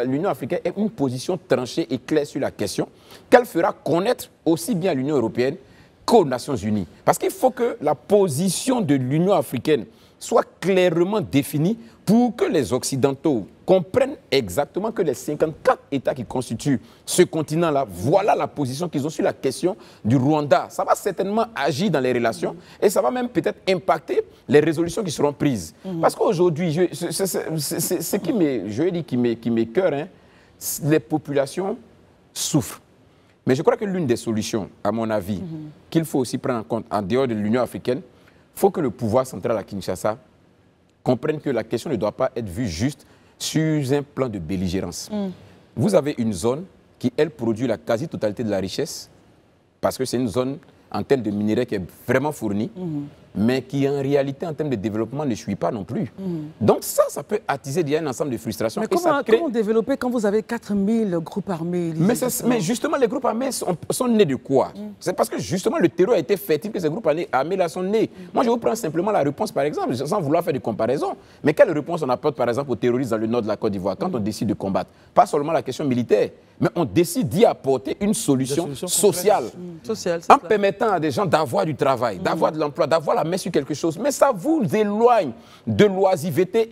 l'Union africaine ait une position tranchée et claire sur la question qu'elle fera connaître aussi bien à l'Union européenne qu'aux Nations unies. Parce qu'il faut que la position de l'Union africaine soit clairement définie pour que les Occidentaux comprennent exactement que les 54 États qui constituent ce continent-là, voilà la position qu'ils ont sur la question du Rwanda. Ça va certainement agir dans les relations et ça va même peut-être impacter les résolutions qui seront prises. Parce qu'aujourd'hui, ce qui m'écoeure, hein, les populations souffrent. Mais je crois que l'une des solutions, à mon avis, qu'il faut aussi prendre en compte en dehors de l'Union africaine, il faut que le pouvoir central à Kinshasa comprenne que la question ne doit pas être vue juste sur un plan de belligérance. Vous avez une zone qui, elle, produit la quasi-totalité de la richesse, parce que c'est une zone en termes de minerais qui est vraiment fournie, mais qui en réalité, en termes de développement, ne suit pas non plus. Donc ça peut attiser un ensemble de frustrations. Mais comment développer quand vous avez 4000 groupes armés? Mais justement, les groupes armés sont nés de quoi? C'est parce que justement, le terreau a été fertile que ces groupes armés-là sont nés. Moi, je vous prends simplement la réponse, par exemple, sans vouloir faire de comparaison. Mais quelle réponse on apporte, par exemple, aux terroristes dans le nord de la Côte d'Ivoire quand on décide de combattre? Pas seulement la question militaire, mais on décide d'y apporter une solution sociale. En permettant à des gens d'avoir du travail, d'avoir de l'emploi, d'avoir la main sur quelque chose. Mais ça vous éloigne de l'oisiveté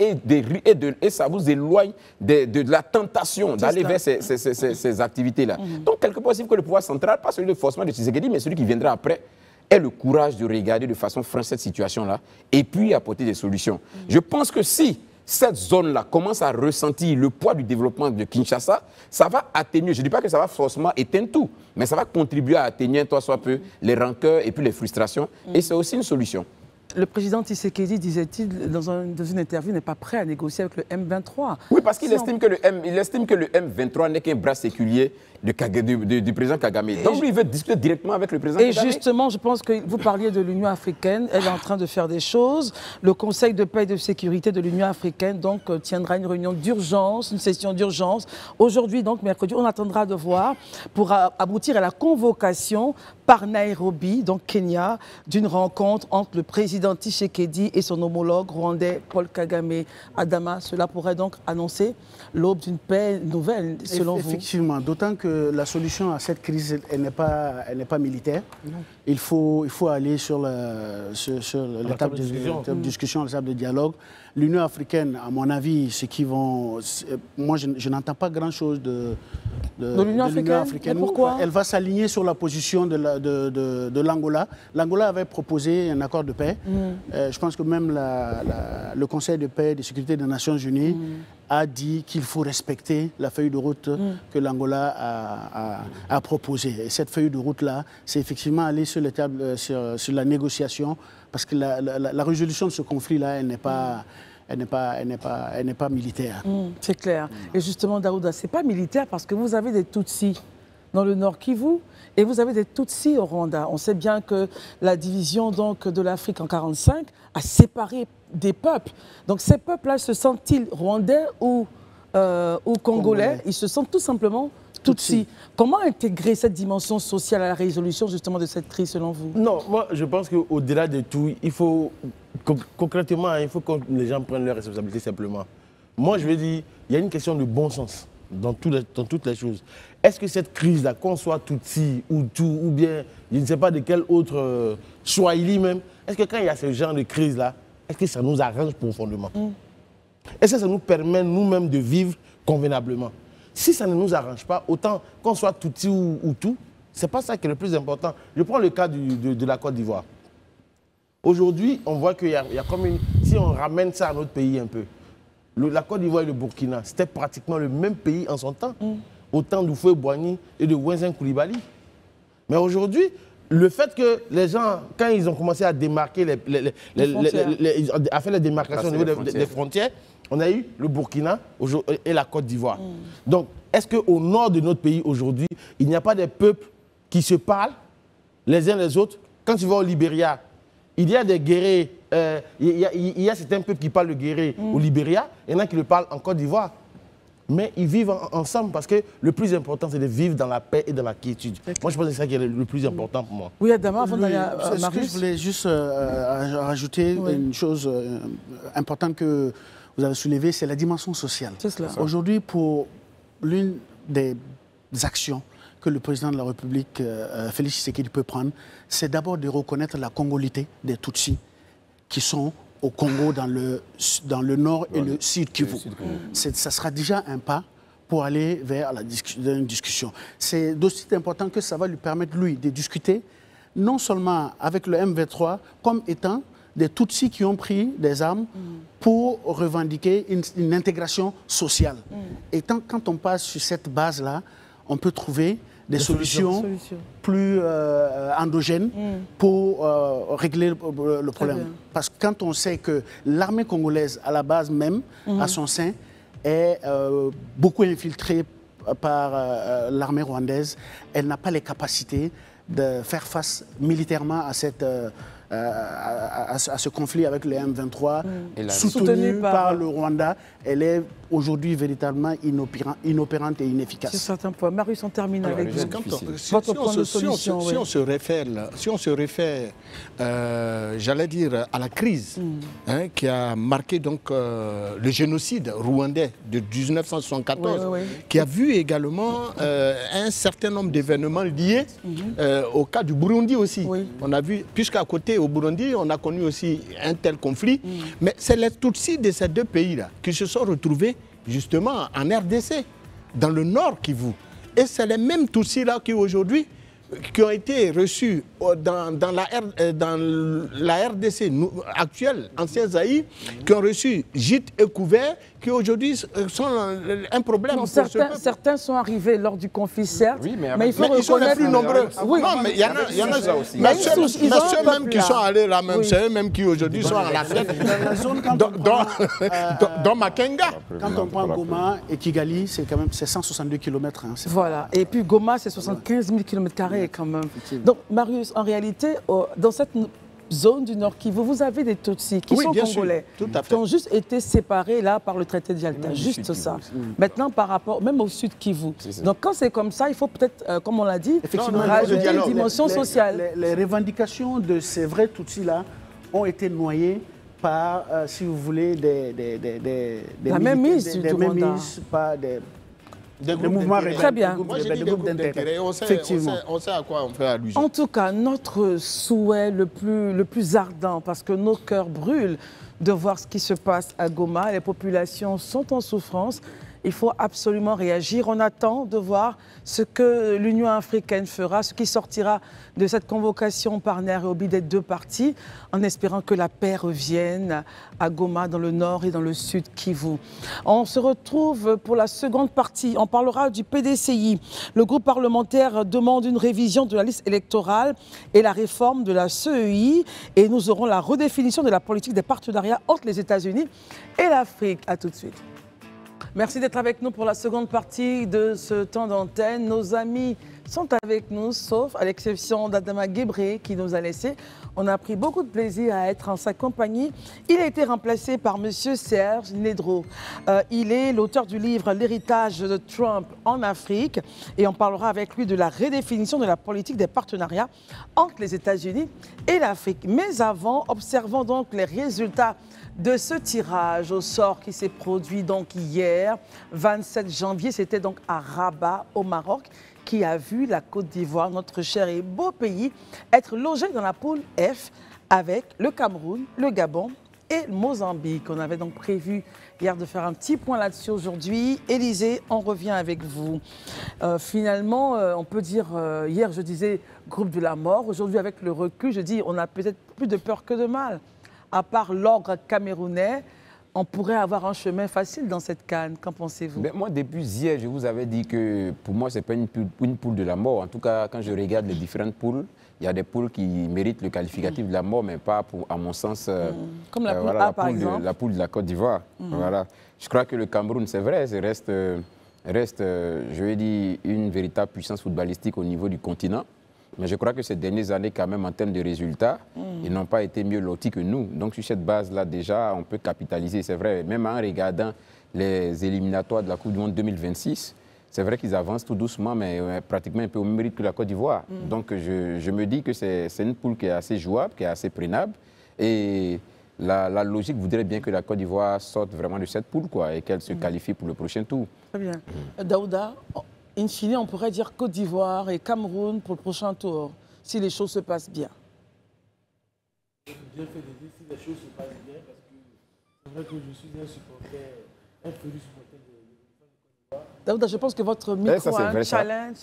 et ça vous éloigne de la tentation d'aller vers ces activités-là. Donc, quelque part, il faut que le pouvoir central, pas celui de forcément de Tshisekedi, mais celui qui viendra après, ait le courage de regarder de façon franche cette situation-là et puis apporter des solutions. Je pense que si cette zone-là commence à ressentir le poids du développement de Kinshasa, ça va atténuer, je ne dis pas que ça va forcément éteindre tout, mais ça va contribuer à atténuer tant soit peu les rancœurs et puis les frustrations, et c'est aussi une solution. Le président Tshisekedi, disait-il dans une interview, n'est pas prêt à négocier avec le M23. Oui, parce qu'il estime que le M23 n'est qu'un bras séculier du président Kagame. Donc lui, il veut discuter directement avec le président Kagame. Et justement, je pense que vous parliez de l'Union africaine, elle est en train de faire des choses. Le Conseil de paix et de sécurité de l'Union africaine donc, tiendra une réunion d'urgence, une session d'urgence. Aujourd'hui, donc mercredi, on attendra de voir pour aboutir à la convocation par Nairobi, donc Kenya, d'une rencontre entre le président Tshisekedi et son homologue rwandais Paul Kagame. Adama, cela pourrait donc annoncer l'aube d'une paix nouvelle, selon vous? Effectivement, d'autant que la solution à cette crise, elle n'est pas militaire. Il faut aller sur l'étape de discussion, l'étape de dialogue. L'Union africaine, à mon avis, ce qui vont... Moi, je n'entends pas grand-chose de l'Union africaine. Pourquoi? Elle va s'aligner sur la position de l'Angola. L'Angola avait proposé un accord de paix. Je pense que même le Conseil de paix et de sécurité des Nations Unies a dit qu'il faut respecter la feuille de route que l'Angola a proposée. Et cette feuille de route-là, c'est effectivement aller sur la négociation, parce que la résolution de ce conflit-là, elle n'est pas... Elle n'est pas militaire. C'est clair. Et justement, Daouda, ce n'est pas militaire parce que vous avez des Tutsis dans le Nord Kivu et vous avez des Tutsis au Rwanda. On sait bien que la division donc, de l'Afrique en 1945 a séparé des peuples. Donc ces peuples-là se sentent-ils rwandais ou congolais? Ils se sentent tout simplement Tutsis. Comment intégrer cette dimension sociale à la résolution justement de cette crise selon vous? Non, moi je pense qu'au-delà de tout, il faut... Concrètement, il faut que les gens prennent leurs responsabilités simplement. Moi, je veux dire, il y a une question de bon sens dans toutes les choses. Est-ce que cette crise-là, qu'on soit Tutsi ou tout, ou bien, je ne sais pas de quel autre Swahili même, est-ce que quand il y a ce genre de crise-là, est-ce que ça nous arrange profondément? Est-ce que ça nous permet nous-mêmes de vivre convenablement? Si ça ne nous arrange pas, autant qu'on soit Tutsi ou tout, ce n'est pas ça qui est le plus important. Je prends le cas de la Côte d'Ivoire. Aujourd'hui, on voit qu'il y a comme une... Si on ramène ça à notre pays un peu, la Côte d'Ivoire et le Burkina, c'était pratiquement le même pays en son temps, au temps d'Houphouët-Boigny et de Wenzin Coulibaly. Mais aujourd'hui, le fait que les gens, quand ils ont commencé à démarquer, à faire les démarcations au niveau des frontières, on a eu le Burkina et la Côte d'Ivoire. Donc, est-ce qu'au nord de notre pays aujourd'hui, il n'y a pas des peuples qui se parlent les uns les autres? Quand tu vas au Libéria, il y a des guerriers, il y a certains peuples qui parlent le guéré au Libéria, il y en a qui le parlent en Côte d'Ivoire. Mais ils vivent ensemble parce que le plus important, c'est de vivre dans la paix et dans la quiétude. Moi, je pense que c'est ça qui est le plus important pour moi. Oui, Adama, avant d'aller à Marius. Je voulais juste rajouter une chose importante que vous avez soulevée, c'est la dimension sociale. Aujourd'hui, pour l'une des actions que le président de la République, Félix Tshisekedi, peut prendre, c'est d'abord de reconnaître la congolité des Tutsis qui sont au Congo, dans le nord et le sud Kivu. Ça sera déjà un pas pour aller vers une discussion. C'est d'aussi important que ça va lui permettre, lui, de discuter non seulement avec le M23 comme étant des Tutsis qui ont pris des armes pour revendiquer une intégration sociale. Et quand on passe sur cette base-là, on peut trouver des solutions plus endogènes pour régler le problème. Parce que quand on sait que l'armée congolaise, à la base même, à son sein, est beaucoup infiltrée par l'armée rwandaise, elle n'a pas les capacités de faire face militairement à ce conflit avec le M23, soutenu par le Rwanda. Elle est aujourd'hui véritablement inopérante et inefficace. C'est certains points. Marius, on termine avec vous. Si on se réfère, j'allais dire, à la crise qui a marqué donc, le génocide rwandais de 1974, qui a vu également un certain nombre d'événements liés au cas du Burundi aussi. On a vu, puisqu'à côté, au Burundi, on a connu aussi un tel conflit, mais c'est les Tutsis de ces deux pays-là qui se sont retrouvés justement en RDC, dans le nord Kivu. Et c'est les mêmes Tutsis-là qui aujourd'hui qui ont été reçus dans la RDC actuelle, ancien Zaïre, qui ont reçu gîtes et couverts, qui aujourd'hui sont un problème. Non, certains sont arrivés lors du conflit, certes, mais il faut ils sont les plus nombreux. Non, mais il y en a ça aussi. Mais ceux même qui sont allés là, même, c'est eux-mêmes qui aujourd'hui sont à la fête. Dans Makenga. Quand on prend Goma et Kigali, c'est quand même 162 km. Hein, voilà. Et puis Goma, c'est 75 000 km² quand même. Donc, Marius, en réalité, dans cette zone du Nord Kivu, vous avez des Tutsis qui sont congolais, qui ont juste été séparés là par le traité de Yalta, juste ça. Maintenant, par rapport, même au Sud Kivu. Donc, quand c'est comme ça, il faut peut-être, comme on l'a dit, rajouter une dimension sociale. Les revendications de ces vrais Tutsis-là ont été noyées par, si vous voulez, la même mise du Rwanda. Des mouvements très bien. Moi, j'ai dit des groupes d'intérêt. On sait à quoi on fait allusion. En tout cas, notre souhait le plus ardent, parce que nos cœurs brûlent de voir ce qui se passe à Goma, les populations sont en souffrance. Il faut absolument réagir. On attend de voir ce que l'Union africaine fera, ce qui sortira de cette convocation par Nairobi des deux parties, en espérant que la paix revienne à Goma, dans le nord et dans le sud Kivu. On se retrouve pour la seconde partie. On parlera du PDCI. Le groupe parlementaire demande une révision de la liste électorale et la réforme de la CEI. Et nous aurons la redéfinition de la politique des partenariats entre les États-Unis et l'Afrique. À tout de suite. Merci d'être avec nous pour la seconde partie de ce temps d'antenne. Nos amis sont avec nous, sauf à l'exception d'Adama Guébré qui nous a laissés. On a pris beaucoup de plaisir à être en sa compagnie. Il a été remplacé par M. Serge Nedro. Il est l'auteur du livre « L'héritage de Trump en Afrique » et on parlera avec lui de la redéfinition de la politique des partenariats entre les États-Unis et l'Afrique. Mais avant, observons donc les résultats de ce tirage au sort qui s'est produit donc hier, 27 janvier, c'était donc à Rabat, au Maroc, qui a vu la Côte d'Ivoire, notre cher et beau pays, être logé dans la poule F avec le Cameroun, le Gabon et le Mozambique. On avait donc prévu hier de faire un petit point là-dessus aujourd'hui. Élysée, on revient avec vous. Finalement, on peut dire, hier je disais groupe de la mort, aujourd'hui avec le recul, je dis on a peut-être plus de peur que de mal. À part l'ogre camerounais, on pourrait avoir un chemin facile dans cette CAN. Qu'en pensez-vous? Moi, depuis hier, je vous avais dit que pour moi, ce n'est pas une poule de la mort. En tout cas, quand je regarde les différentes poules, il y a des poules qui méritent le qualificatif de la mort, mais pas, à mon sens, comme la poule A, par exemple. La poule de la Côte d'Ivoire. Voilà. Je crois que le Cameroun, c'est vrai, reste, je vais dire, une véritable puissance footballistique au niveau du continent. Mais je crois que ces dernières années, quand même, en termes de résultats, ils n'ont pas été mieux lotis que nous. Donc, sur cette base-là, déjà, on peut capitaliser. C'est vrai, même en regardant les éliminatoires de la Coupe du Monde 2026, c'est vrai qu'ils avancent tout doucement, mais pratiquement un peu au même rythme que la Côte d'Ivoire. Donc, je me dis que c'est une poule qui est assez jouable, qui est assez prenable. Et la logique voudrait bien que la Côte d'Ivoire sorte vraiment de cette poule, quoi, et qu'elle se qualifie pour le prochain tour. Très bien. Daouda, in fine, on pourrait dire Côte d'Ivoire et Cameroun pour le prochain tour, si les choses se passent bien. Bien fait de dire si les choses se passent bien, parce C'est vrai que je suis un supporter, un furieux supporter de Daouda, je pense que votre micro a un challenge.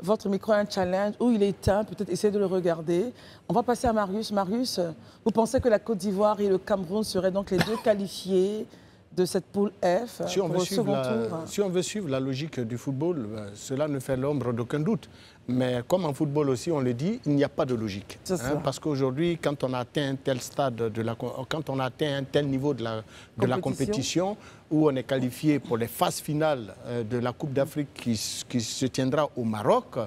Votre micro a un challenge où il est éteint, peut-être essayez de le regarder. On va passer à Marius. Marius, vous pensez que la Côte d'Ivoire et le Cameroun seraient donc les deux qualifiés de cette poule F pour le second tour? Si on veut suivre la logique du football, cela ne fait l'ombre d'aucun doute. Mais comme en football aussi, on le dit, il n'y a pas de logique. Parce qu'aujourd'hui, quand on atteint un tel stade, quand on atteint un tel niveau de la compétition, où on est qualifié pour les phases finales de la Coupe d'Afrique qui se tiendra au Maroc,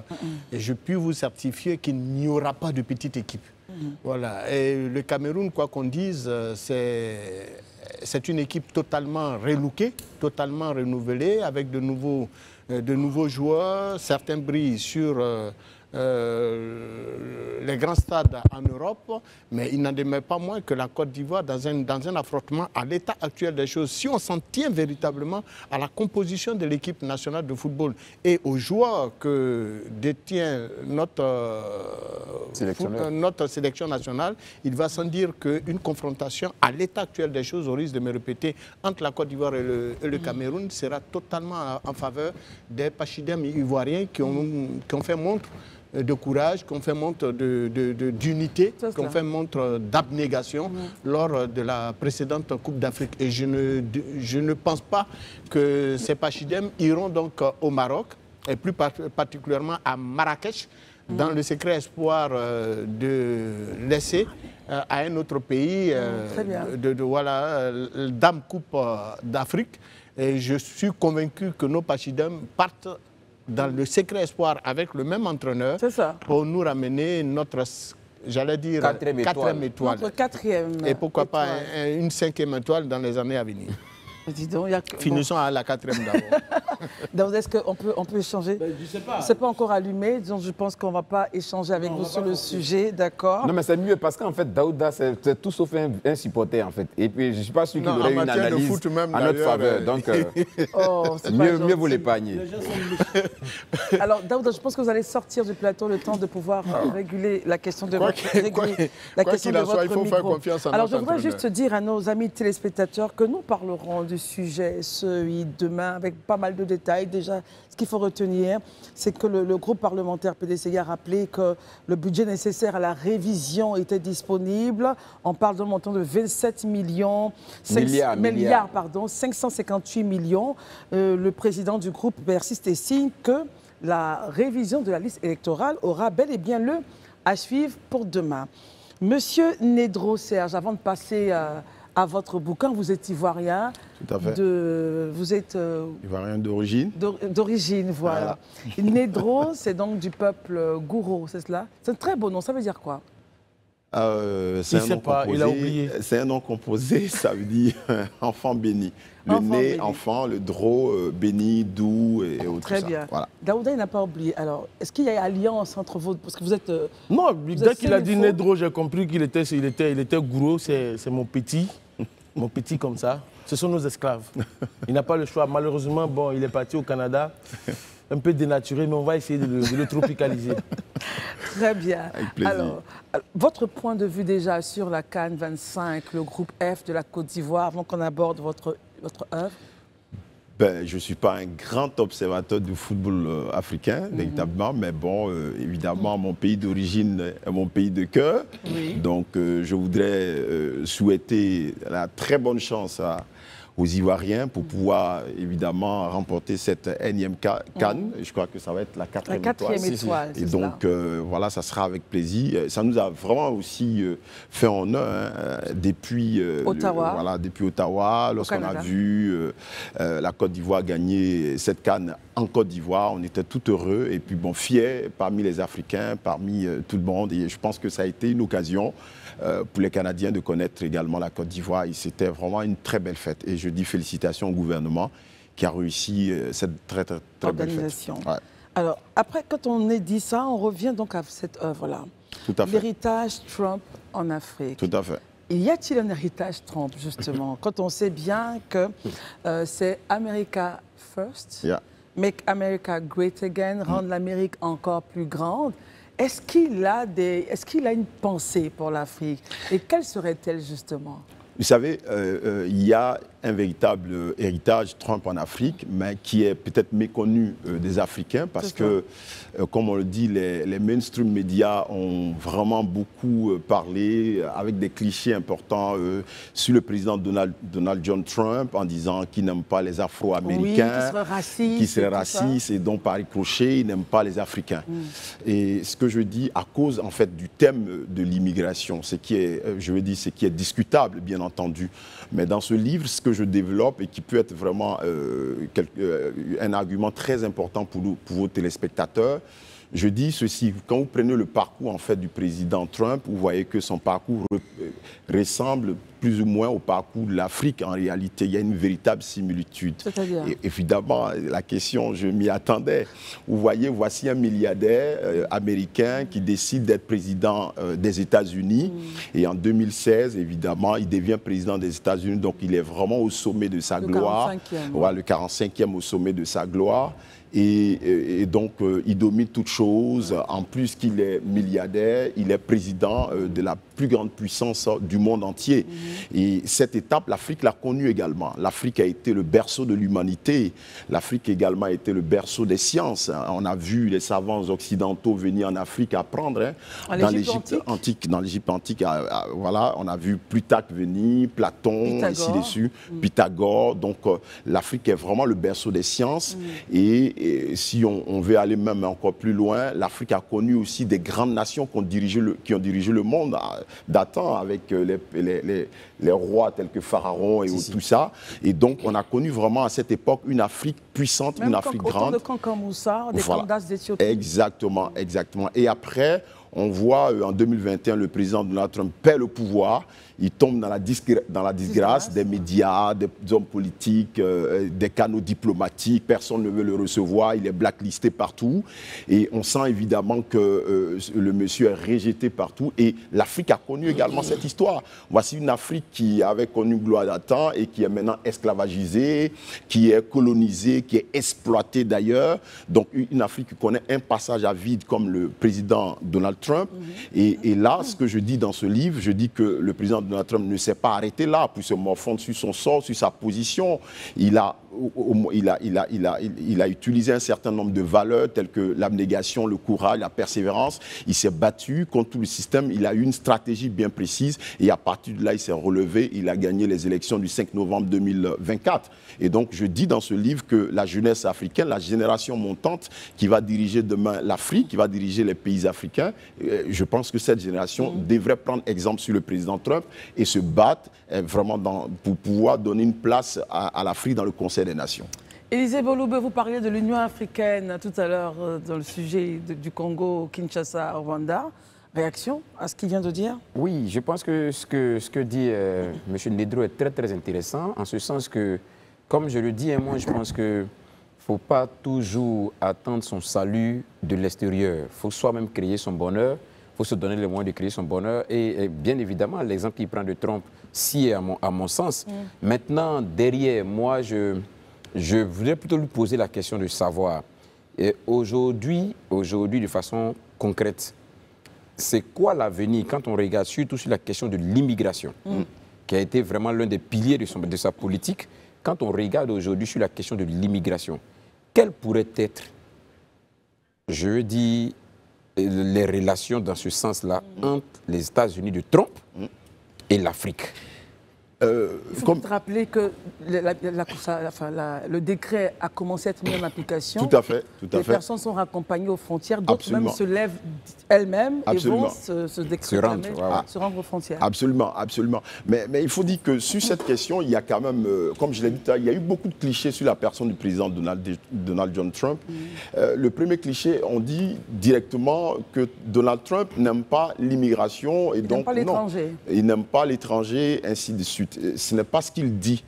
et je puis vous certifier qu'il n'y aura pas de petite équipe. Voilà. Et le Cameroun, quoi qu'on dise, c'est une équipe totalement relookée, totalement renouvelée, avec de nouveaux joueurs. Certains brillent sur les grands stades en Europe, mais il n'en demeure pas moins que la Côte d'Ivoire, dans un affrontement à l'état actuel des choses, si on s'en tient véritablement à la composition de l'équipe nationale de football et aux joueurs que détient notre sélection nationale, il va sans dire qu'une confrontation à l'état actuel des choses, au risque de me répéter, entre la Côte d'Ivoire et le Cameroun sera totalement en faveur des pachydermes ivoiriens qui ont fait montre de courage, qu'on fait montre d'unité, qu'on fait montre d'abnégation lors de la précédente Coupe d'Afrique. Et je ne pense pas que ces pachydermes iront donc au Maroc, et plus particulièrement à Marrakech, dans le secret espoir de laisser à un autre pays Dame Coupe d'Afrique. Et je suis convaincu que nos pachydermes partent dans le secret espoir avec le même entraîneur pour nous ramener notre, j'allais dire, quatrième étoile. Notre quatrième et pourquoi étoile. Pas une cinquième étoile dans les années à venir. Donc, finissons à la quatrième d'abord. Donc, est-ce qu'on peut échanger? Je sais pas. C'est pas encore allumé, donc je pense qu'on ne va pas échanger avec vous sur le sujet, d'accord? Non, mais c'est mieux parce qu'en fait, Daouda, c'est tout sauf un supporter, en fait. Et puis, je ne suis pas sûr qu'il aurait une analyse foot même, à notre faveur. Donc, mieux vous l'épargner. Alors, Daouda, je pense que vous allez sortir du plateau le temps de pouvoir réguler la question de votre micro. Il faut faire confiance à Alors, notre je voudrais entraîneur. juste dire à nos amis téléspectateurs que nous parlerons du sujet demain avec pas mal de détails. Déjà, ce qu'il faut retenir, c'est que le groupe parlementaire PDCI a rappelé que le budget nécessaire à la révision était disponible. On parle d'un montant de 27 milliards, 558 millions. Le président du groupe persiste et signe que la révision de la liste électorale aura bel et bien lieu à suivre pour demain. Monsieur Nedro Serge, avant de passer à votre bouquin, vous êtes ivoirien. Tout à fait. Vous êtes... ivoirien d'origine. D'origine, voilà. Nedro, c'est donc du peuple Gouro, c'est cela? C'est un très beau nom, ça veut dire quoi? C'est un nom composé. Il a oublié. C'est un nom composé, ça veut dire enfant béni. Le né, enfant, le dro, béni, doux et autres. Très bien. Voilà. Daouda, il n'a pas oublié. Alors, est-ce qu'il y a alliance entre vous? Parce que vous êtes... Non, dès qu'il a dit Nedro, j'ai compris qu'il était gourou, c'est mon petit comme ça. Ce sont nos esclaves. Il n'a pas le choix. Malheureusement, bon, il est parti au Canada, un peu dénaturé, mais on va essayer de le tropicaliser. Très bien. Avec plaisir. Alors, votre point de vue déjà sur la CAN 25, le groupe F de la Côte d'Ivoire, avant qu'on aborde votre œuvre? Je ne suis pas un grand observateur du football africain, véritablement, mais bon, évidemment, mon pays d'origine est mon pays de cœur. Donc, je voudrais souhaiter la très bonne chance aux Ivoiriens pour pouvoir, évidemment, remporter cette énième CAN. Je crois que ça va être la quatrième étoile. Et donc, voilà, ça sera avec plaisir. Ça nous a vraiment aussi fait honneur depuis Ottawa, lorsqu'on a vu la Côte d'Ivoire gagner cette CAN en Côte d'Ivoire. On était tout heureux et puis bon, fiers parmi les Africains, parmi tout le monde. Et je pense que ça a été une occasion pour les Canadiens de connaître également la Côte d'Ivoire. Et c'était vraiment une très belle fête. Et je dis félicitations au gouvernement qui a réussi cette très belle fête. Ouais. Alors, après, quand on a dit ça, on revient donc à cette œuvre-là. Tout à fait. L'héritage Trump en Afrique. Tout à fait. Y a-t-il un héritage Trump, justement, quand on sait bien que c'est America First, Make America Great Again, rendre l'Amérique encore plus grande? Est-ce qu'il a une pensée pour l'Afrique? Et quelle serait-elle, justement? Vous savez, il y a un véritable héritage Trump en Afrique, mais qui est peut-être méconnu des Africains parce que, comme on le dit, les mainstream médias ont vraiment beaucoup parlé avec des clichés importants sur le président Donald John Trump en disant qu'il n'aime pas les Afro-Américains, qu'il serait raciste et donc par ricochet, il n'aime pas les Africains. Et ce que je dis à cause en fait du thème de l'immigration, ce qui est, je veux dire, ce qui est discutable bien entendu, mais dans ce livre, ce que je développe et qui peut être vraiment un argument très important pour vos téléspectateurs, je dis ceci, quand vous prenez le parcours en fait du président Trump, vous voyez que son parcours ressemble plus ou moins au parcours de l'Afrique. En réalité, il y a une véritable similitude. C'est-à-dire ? Évidemment, la question, je m'y attendais. Vous voyez, voici un milliardaire américain qui décide d'être président des États-Unis. Et en 2016, évidemment, il devient président des États-Unis. Donc, il est vraiment au sommet de sa gloire. Voilà, le 45e au sommet de sa gloire. Et donc, il domine toutes choses. En plus qu'il est milliardaire, il est président de la plus grande puissance du monde entier. Et cette étape, l'Afrique l'a connue également. L'Afrique a été le berceau de l'humanité. L'Afrique également a été le berceau des sciences. On a vu les savants occidentaux venir en Afrique apprendre. Dans l'Égypte antique. Dans l'Égypte antique, voilà, on a vu Plutarque venir, Platon, ainsi de suite, Pythagore. Donc, l'Afrique est vraiment le berceau des sciences. Et si on veut aller même encore plus loin, l'Afrique a connu aussi des grandes nations qui ont dirigé le monde datant avec les rois tels que Pharaon et tout ça. Et donc, on a connu vraiment à cette époque une Afrique puissante, une Afrique grande. Même de Kankan Moussa, des Kandas d'Éthiopie. Exactement, exactement. Et après, on voit en 2021, le président Donald Trump perd le pouvoir. Il tombe dans la disgrâce des médias, des hommes politiques, des canaux diplomatiques. Personne ne veut le recevoir. Il est blacklisté partout. Et on sent évidemment que le monsieur est rejeté partout. Et l'Afrique a connu également cette histoire. Voici une Afrique qui avait connu gloire d'antan et qui est maintenant esclavagisée, qui est colonisée, qui est exploitée d'ailleurs. Donc une Afrique qui connaît un passage à vide comme le président Donald Trump. Et là, ce que je dis dans ce livre, je dis que le président Donald Trump ne s'est pas arrêté là pour se morfondre sur son sort, sur sa position. Il a utilisé un certain nombre de valeurs telles que l'abnégation, le courage, la persévérance. Il s'est battu contre tout le système. Il a eu une stratégie bien précise et à partir de là, il s'est relevé. Il a gagné les élections du 5 novembre 2024. Et donc, je dis dans ce livre que la jeunesse africaine, la génération montante qui va diriger demain l'Afrique, qui va diriger les pays africains, je pense que cette génération devrait prendre exemple sur le président Trump et se battre vraiment pour pouvoir donner une place à l'Afrique dans le Conseil des Nations. Élisée Boloube, vous parliez de l'Union africaine tout à l'heure dans le sujet du Congo, Kinshasa, Rwanda. Réaction à ce qu'il vient de dire? Oui, je pense que ce que dit M. Nedro est très très intéressant, en ce sens que, comme je le dis, moi je pense qu'il ne faut pas toujours attendre son salut de l'extérieur. Il faut soi-même créer son bonheur, il faut se donner les moyens de créer son bonheur. Et bien évidemment, l'exemple qu'il prend de Trump, si est à mon sens. Maintenant, derrière, moi, je voudrais plutôt lui poser la question de savoir, aujourd'hui, de façon concrète, c'est quoi l'avenir quand on regarde surtout sur la question de l'immigration, qui a été vraiment l'un des piliers de sa politique. Quand on regarde aujourd'hui sur la question de l'immigration, quelles pourraient être, je dis, les relations dans ce sens-là entre les États-Unis de Trump et l'Afrique? Il faut te rappeler que le décret a commencé à être mis en application. Tout à fait. Les personnes sont raccompagnées aux frontières, d'autres même se lèvent elles-mêmes et vont se rendre aux frontières. Absolument, absolument. Mais il faut dire que sur cette question, il y a quand même, comme je l'ai dit, il y a eu beaucoup de clichés sur la personne du président Donald John Trump. Le premier cliché, on dit directement que Donald Trump n'aime pas l'immigration et donc il n'aime pas l'étranger, ainsi de suite. Ce n'est pas ce qu'il dit.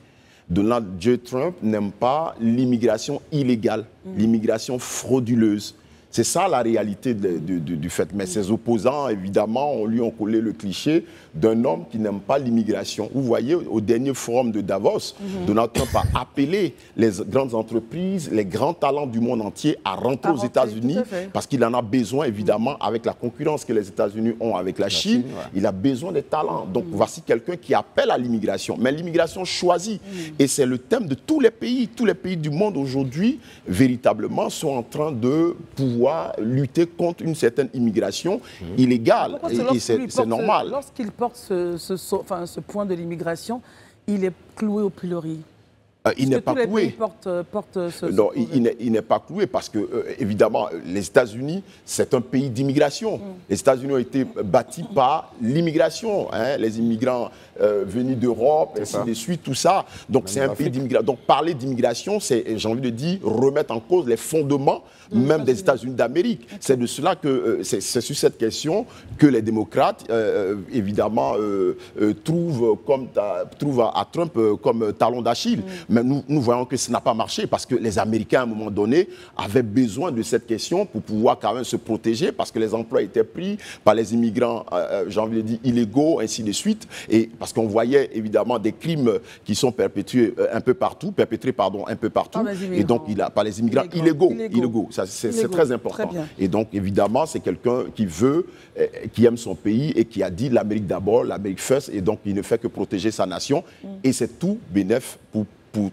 Donald J. Trump n'aime pas l'immigration illégale, l'immigration frauduleuse. C'est ça la réalité du fait. Mais ses opposants, évidemment, lui ont collé le cliché d'un homme qui n'aime pas l'immigration. Vous voyez, au dernier forum de Davos, Donald Trump a appelé les grandes entreprises, les grands talents du monde entier à rentrer aux États-Unis parce qu'il en a besoin, évidemment, avec la concurrence que les États-Unis ont avec la Chine. Il a besoin des talents. Donc, voici quelqu'un qui appelle à l'immigration. Mais l'immigration choisie. Et c'est le thème de tous les pays. Tous les pays du monde aujourd'hui, véritablement, sont en train de pouvoir lutter contre une certaine immigration illégale. Et c'est normal. Lorsqu'il porte ce point de l'immigration, il est cloué au pilori. Il n'est pas cloué. Non, il n'est pas cloué parce que, évidemment, les États-Unis, c'est un pays d'immigration. Les États-Unis ont été bâtis par l'immigration. Hein, les immigrants venus d'Europe, ainsi de suite, tout ça. Donc, c'est un pays d'immigration. Donc, parler d'immigration, c'est, j'ai envie de dire, remettre en cause les fondements même des États-Unis d'Amérique. C'est de cela que, c'est sur cette question que les démocrates, évidemment, trouvent à Trump comme talon d'Achille. Mais nous voyons que ça n'a pas marché parce que les Américains, à un moment donné, avaient besoin de cette question pour pouvoir quand même se protéger parce que les emplois étaient pris par les immigrants, j'ai envie de dire, illégaux, ainsi de suite. Et parce qu'on voyait évidemment des crimes qui sont perpétrés un peu partout. Et donc, par les immigrants illégaux. C'est très important. Très et donc, évidemment, c'est quelqu'un qui veut, qui aime son pays et qui a dit l'Amérique d'abord, l'Amérique first. Et donc, il ne fait que protéger sa nation. Et c'est tout bénéf pour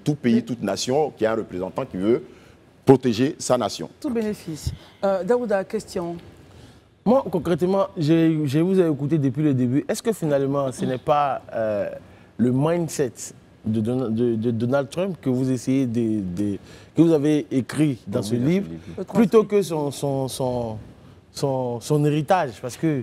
tout pays, toute nation qui a un représentant qui veut protéger sa nation. Tout bénéfice. Daouda, question. Moi, concrètement, je vous ai écouté depuis le début. Est-ce que finalement, ce n'est pas le mindset de Donald Trump que vous essayez que vous avez écrit dans ce livre, plutôt que son héritage? Parce que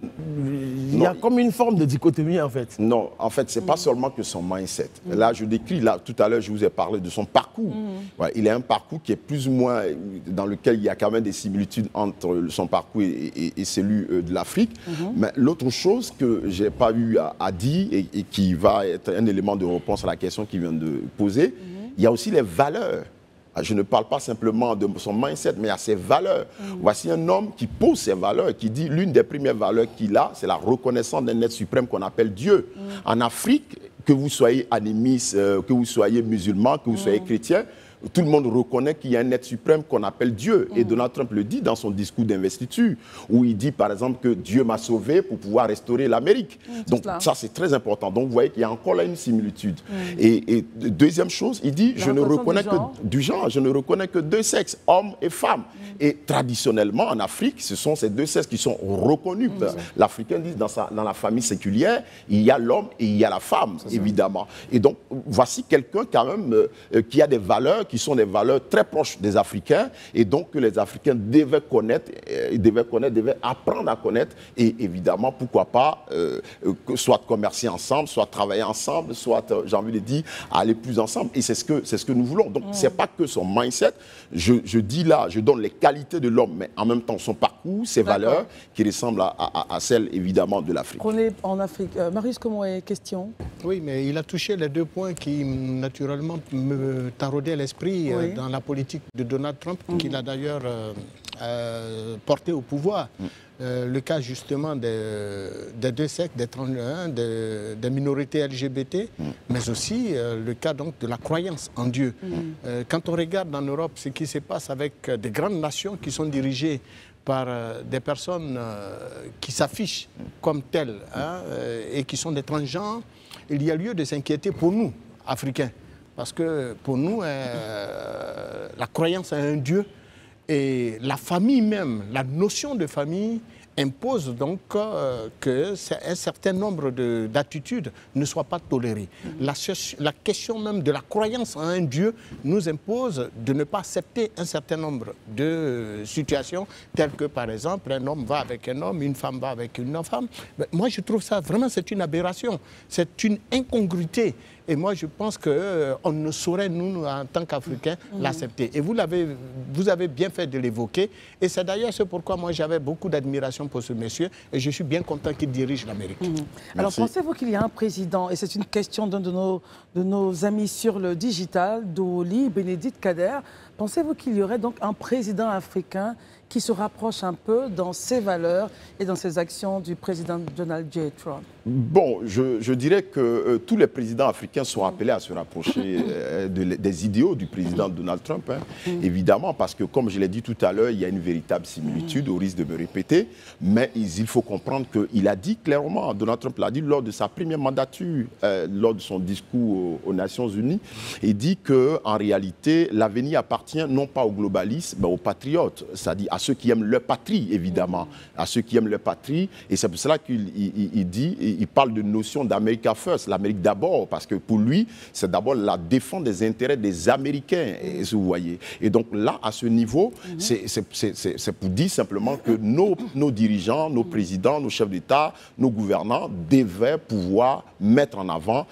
il y a comme une forme de dichotomie, en fait. Non, en fait, ce n'est pas seulement que son mindset. Là, je décris, tout à l'heure, je vous ai parlé de son parcours. Ouais, il a un parcours qui est plus ou moins, dans lequel il y a quand même des similitudes entre son parcours et celui de l'Afrique. Mais l'autre chose que je n'ai pas eu à dire et qui va être un élément de réponse à la question qu'il vient de poser, il y a aussi les valeurs. Je ne parle pas simplement de son mindset, mais à ses valeurs. Voici un homme qui pose ses valeurs, qui dit l'une des premières valeurs qu'il a, c'est la reconnaissance d'un être suprême qu'on appelle Dieu. En Afrique, que vous soyez animiste, que vous soyez musulman, que vous soyez chrétien, tout le monde reconnaît qu'il y a un être suprême qu'on appelle Dieu. Et Donald Trump le dit dans son discours d'investiture, où il dit par exemple que Dieu m'a sauvé pour pouvoir restaurer l'Amérique. Donc ça, c'est très important. Donc vous voyez qu'il y a encore là une similitude. Et deuxième chose, il dit, je ne reconnais que du genre, je ne reconnais que deux sexes, hommes et femmes. Et traditionnellement, en Afrique, ce sont ces deux sexes qui sont reconnus. L'Africain dit, dans la famille séculière, il y a l'homme et il y a la femme, évidemment. Et donc, voici quelqu'un quand même qui a des valeurs qui sont des valeurs très proches des Africains et donc que les Africains devaient connaître, devaient apprendre à connaître et évidemment, pourquoi pas, soit commercer ensemble, soit travailler ensemble, soit, j'ai envie de dire, aller plus ensemble. Et c'est ce que nous voulons. Donc, c'est pas que son mindset. Je dis là, je donne les qualités de l'homme, mais en même temps son parcours, ses valeurs qui ressemblent à celles, évidemment, de l'Afrique. On est en Afrique. Marius, comment est question? Oui, mais il a touché les deux points qui, naturellement, me taraudaient à l'esprit dans la politique de Donald Trump, qu'il a d'ailleurs porté au pouvoir. Le cas justement des deux sectes, des 31, des minorités LGBT, mais aussi le cas donc de la croyance en Dieu. Quand on regarde en Europe ce qui se passe avec des grandes nations qui sont dirigées par des personnes qui s'affichent comme telles et qui sont des transgenres, il y a lieu de s'inquiéter pour nous, Africains. Parce que pour nous, la croyance à un Dieu et la famille même, la notion de famille impose donc que un certain nombre d'attitudes ne soient pas tolérées. La question même de la croyance en un Dieu nous impose de ne pas accepter un certain nombre de situations telles que par exemple un homme va avec un homme, une femme va avec une femme. Mais moi je trouve ça vraiment c'est une aberration, c'est une incongruité. Et moi, je pense qu'on ne saurait, nous, en tant qu'Africains, l'accepter. Et vous avez bien fait de l'évoquer. Et c'est d'ailleurs ce pourquoi moi, j'avais beaucoup d'admiration pour ce monsieur. Et je suis bien content qu'il dirige l'Amérique. Alors, pensez-vous qu'il y a un président, et c'est une question d'un de nos amis sur le digital, Dooli, Bénédicte Kader, Pensez-vous qu'il y aurait donc un président africain qui se rapproche un peu dans ses valeurs et dans ses actions du président Donald J. Trump? Bon, je dirais que tous les présidents africains sont appelés à se rapprocher des idéaux du président Donald Trump, hein, évidemment, parce que, comme je l'ai dit tout à l'heure, il y a une véritable similitude, au risque de me répéter, mais il faut comprendre qu'il a dit clairement, Donald Trump l'a dit lors de sa première mandature, lors de son discours aux Nations Unies, il dit qu'en réalité, l'avenir appartient non pas aux globalistes, mais aux patriotes, c'est-à-dire à ceux qui aiment leur patrie, évidemment, à ceux qui aiment leur patrie, et c'est pour cela qu'il dit, il parle de notion d'America First, l'Amérique d'abord, parce que pour lui, c'est d'abord la défense des intérêts des Américains, vous voyez. Et donc là, à ce niveau, c'est pour dire simplement que nos dirigeants, nos présidents, nos chefs d'État, nos gouvernants devaient pouvoir mettre en avant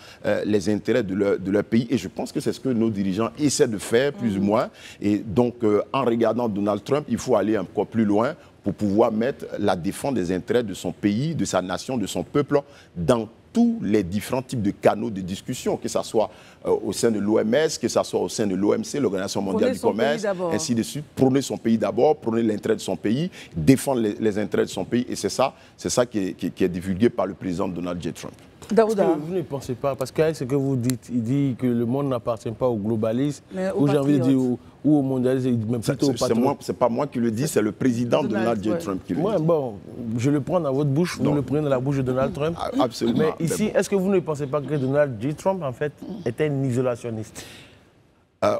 les intérêts de leur pays. Et je pense que c'est ce que nos dirigeants essaient de faire, plus ou moins. Et donc, en regardant Donald Trump, il faut aller encore plus loin pour pouvoir mettre la défense des intérêts de son pays, de sa nation, de son peuple, dans tous les différents types de canaux de discussion, que ce soit au sein de l'OMS, que ce soit au sein de l'OMC, l'Organisation mondiale du commerce, ainsi de suite. Prôner son pays d'abord, prôner l'intérêt de son pays, défendre les intérêts de son pays. Et c'est ça qui est divulgué par le président Donald J. Trump. Daouda. Vous ne pensez pas, parce que ce que vous dites, il dit que le monde n'appartient pas aux globalistes, ou j'ai envie de dire ou aux mondialistes, mais plutôt aux patriotes. C'est pas moi qui le dis, c'est le président Donald J. Trump qui le dit. Bon, je le prends dans votre bouche, vous le prenez dans la bouche de Donald Trump. Absolument. Mais ici, est-ce que vous ne pensez pas que Donald J. Trump, en fait, était un isolationniste?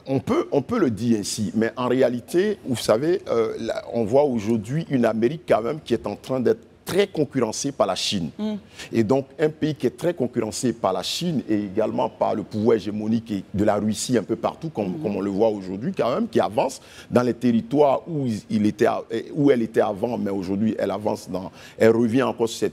On peut le dire ainsi, mais en réalité, vous savez, on voit aujourd'hui une Amérique quand même qui est en train d'être très concurrencé par la Chine. Et donc, un pays qui est très concurrencé par la Chine et également par le pouvoir hégémonique de la Russie un peu partout, comme on le voit aujourd'hui quand même, qui avance dans les territoires où elle était avant, mais aujourd'hui, elle avance elle revient encore sur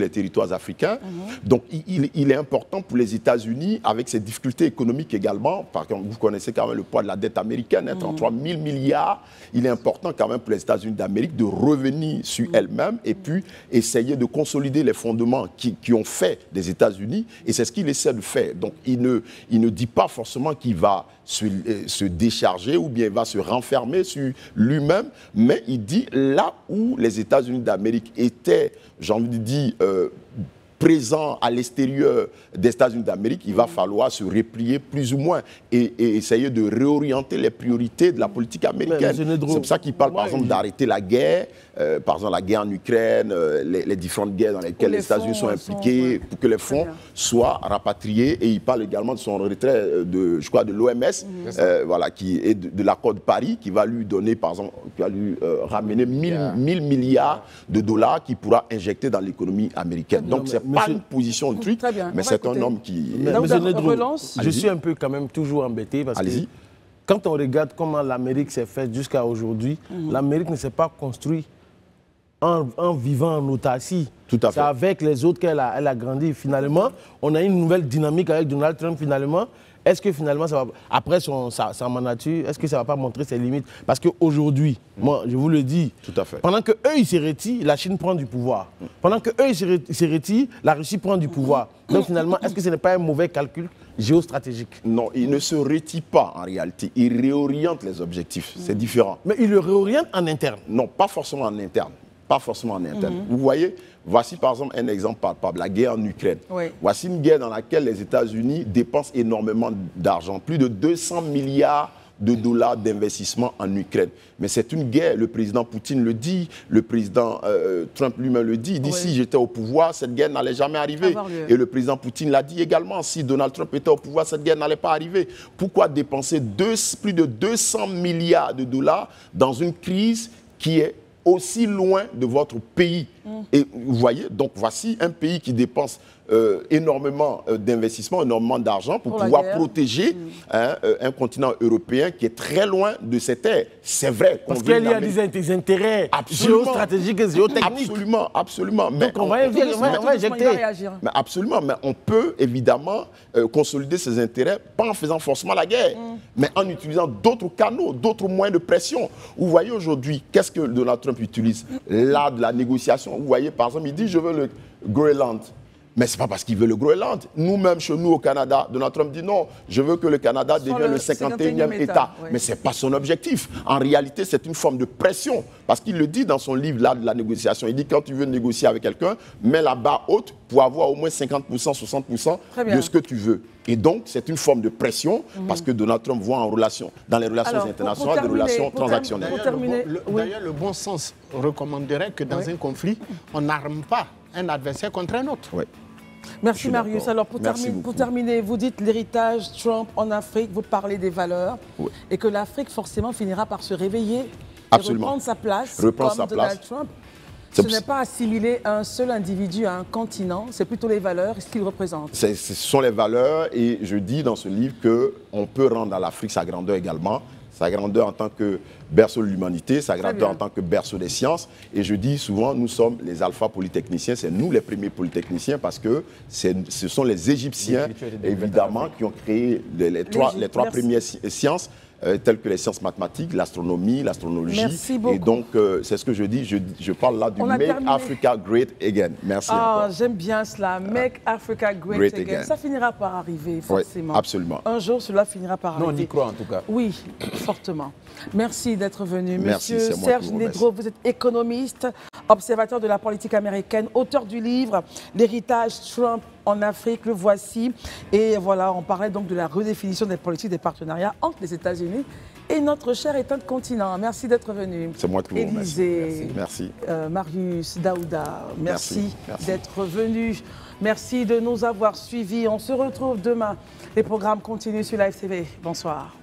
les territoires africains. Donc, il est important pour les États-Unis, avec ces difficultés économiques également, par exemple, vous connaissez quand même le poids de la dette américaine, 33 000 milliards, il est important quand même pour les États-Unis d'Amérique de revenir sur elle-même et puis essayer de consolider les fondements qui ont fait des États-Unis, et c'est ce qu'il essaie de faire. Donc il ne dit pas forcément qu'il va se décharger ou bien il va se renfermer sur lui-même, mais il dit là où les États-Unis d'Amérique étaient, j'ai envie de dire, présent à l'extérieur des États-Unis d'Amérique, il va falloir se replier plus ou moins et essayer de réorienter les priorités de la politique américaine. C'est pour ça qu'il parle, par exemple, d'arrêter la guerre, par exemple la guerre en Ukraine, les différentes guerres dans lesquelles les États-Unis sont impliqués, pour que les fonds soient rapatriés. Et il parle également de son retrait, je crois, de l'OMS, voilà, et de l'accord de Paris, qui va lui donner, par exemple, qui va lui ramener 1000 milliards de dollars qu'il pourra injecter dans l'économie américaine. Donc, c'est pas une position de truc, mais c'est un homme qui... Je suis un peu quand même toujours embêté parce que quand on regarde comment l'Amérique s'est faite jusqu'à aujourd'hui, l'Amérique ne s'est pas construite en vivant en autarcie. Tout à fait. C'est avec les autres qu'elle a grandi. Finalement, on a une nouvelle dynamique avec Donald Trump finalement. Est-ce que finalement, ça va, après sa mandature, est-ce que ça ne va pas montrer ses limites? Parce qu'aujourd'hui, moi, je vous le dis, tout à fait. Pendant qu'eux, ils se retirent, la Chine prend du pouvoir. Pendant qu'eux, ils se retirent, la Russie prend du pouvoir. Donc finalement, est-ce que ce n'est pas un mauvais calcul géostratégique? Non, il ne se retire pas en réalité. Il réoriente les objectifs. C'est différent. Mais il le réoriente en interne? Non, pas forcément en interne. Pas forcément en interne. Vous voyez, voici par exemple un exemple palpable, la guerre en Ukraine. Oui. Voici une guerre dans laquelle les États-Unis dépensent énormément d'argent, plus de 200 milliards de dollars d'investissement en Ukraine. Mais c'est une guerre, le président Poutine le dit, le président Trump lui-même le dit. Il dit, si j'étais au pouvoir, cette guerre n'allait jamais arriver. Et le président Poutine l'a dit également, si Donald Trump était au pouvoir, cette guerre n'allait pas arriver. Pourquoi dépenser plus de 200 milliards de dollars dans une crise qui est aussi loin de votre pays? Et vous voyez, donc voici un pays qui dépense énormément d'investissements, énormément d'argent pour pouvoir protéger un continent européen qui est très loin de ses terres. C'est vrai. Parce qu'il y a des intérêts géostratégiques et géotechniques. Absolument, absolument. Mais donc on va injecter. Mais absolument, mais on peut évidemment consolider ses intérêts pas en faisant forcément la guerre, mais en utilisant d'autres canaux, d'autres moyens de pression. Vous voyez aujourd'hui, qu'est-ce que Donald Trump utilise? L'art de la négociation. Vous voyez, par exemple, il dit, je veux le Groenland. Mais ce n'est pas parce qu'il veut le Groenland. Nous-mêmes, chez nous, au Canada, Donald Trump dit non, je veux que le Canada devienne le 51e État. Oui. Mais ce n'est pas son objectif. En réalité, c'est une forme de pression. Parce qu'il le dit dans son livre là, de la négociation. Il dit quand tu veux négocier avec quelqu'un, mets la barre haute pour avoir au moins 50%, 60% de ce que tu veux. Et donc, c'est une forme de pression parce que Donald Trump voit en relation, dans les relations internationales, des relations transactionnelles. D'ailleurs, le bon sens recommanderait que dans un conflit, on n'arme pas un adversaire contre un autre. Oui. Merci Marius. Alors pour terminer, vous dites l'héritage Trump en Afrique, vous parlez des valeurs et que l'Afrique forcément finira par se réveiller et reprendre sa place comme Donald Trump. Ce n'est pas assimiler un seul individu à un continent, c'est plutôt les valeurs et ce qu'il représente. Ce sont les valeurs et je dis dans ce livre qu'on peut rendre à l'Afrique sa grandeur également. Sa grandeur en tant que berceau de l'humanité, sa grandeur en tant que berceau des sciences. Et je dis souvent, nous sommes les alpha polytechniciens, c'est nous les premiers polytechniciens parce que ce sont les Égyptiens, évidemment, qui ont créé les trois premières sciences. Telles que les sciences mathématiques, l'astronomie, l'astrologie. Merci beaucoup. Et donc, c'est ce que je dis, je parle là du Make Africa Great Again. Merci encore. J'aime bien cela, Make Africa Great again. Ça finira par arriver, forcément. Oui, absolument. Un jour, cela finira par arriver. Nous, on y croit en tout cas. Oui, fortement. Merci d'être venu. Merci, Monsieur Serge Nedreau, vous êtes économiste, observateur de la politique américaine, auteur du livre « L'héritage Trump en Afrique », le voici. Et voilà, on parlait donc de la redéfinition des politiques des partenariats entre les États-Unis et notre cher État de continent. Merci d'être venu. C'est moi qui vous remercie. Élisée, merci. Marius, Daouda, merci. D'être venu. Merci de nous avoir suivis. On se retrouve demain. Les programmes continuent sur la FTV. Bonsoir.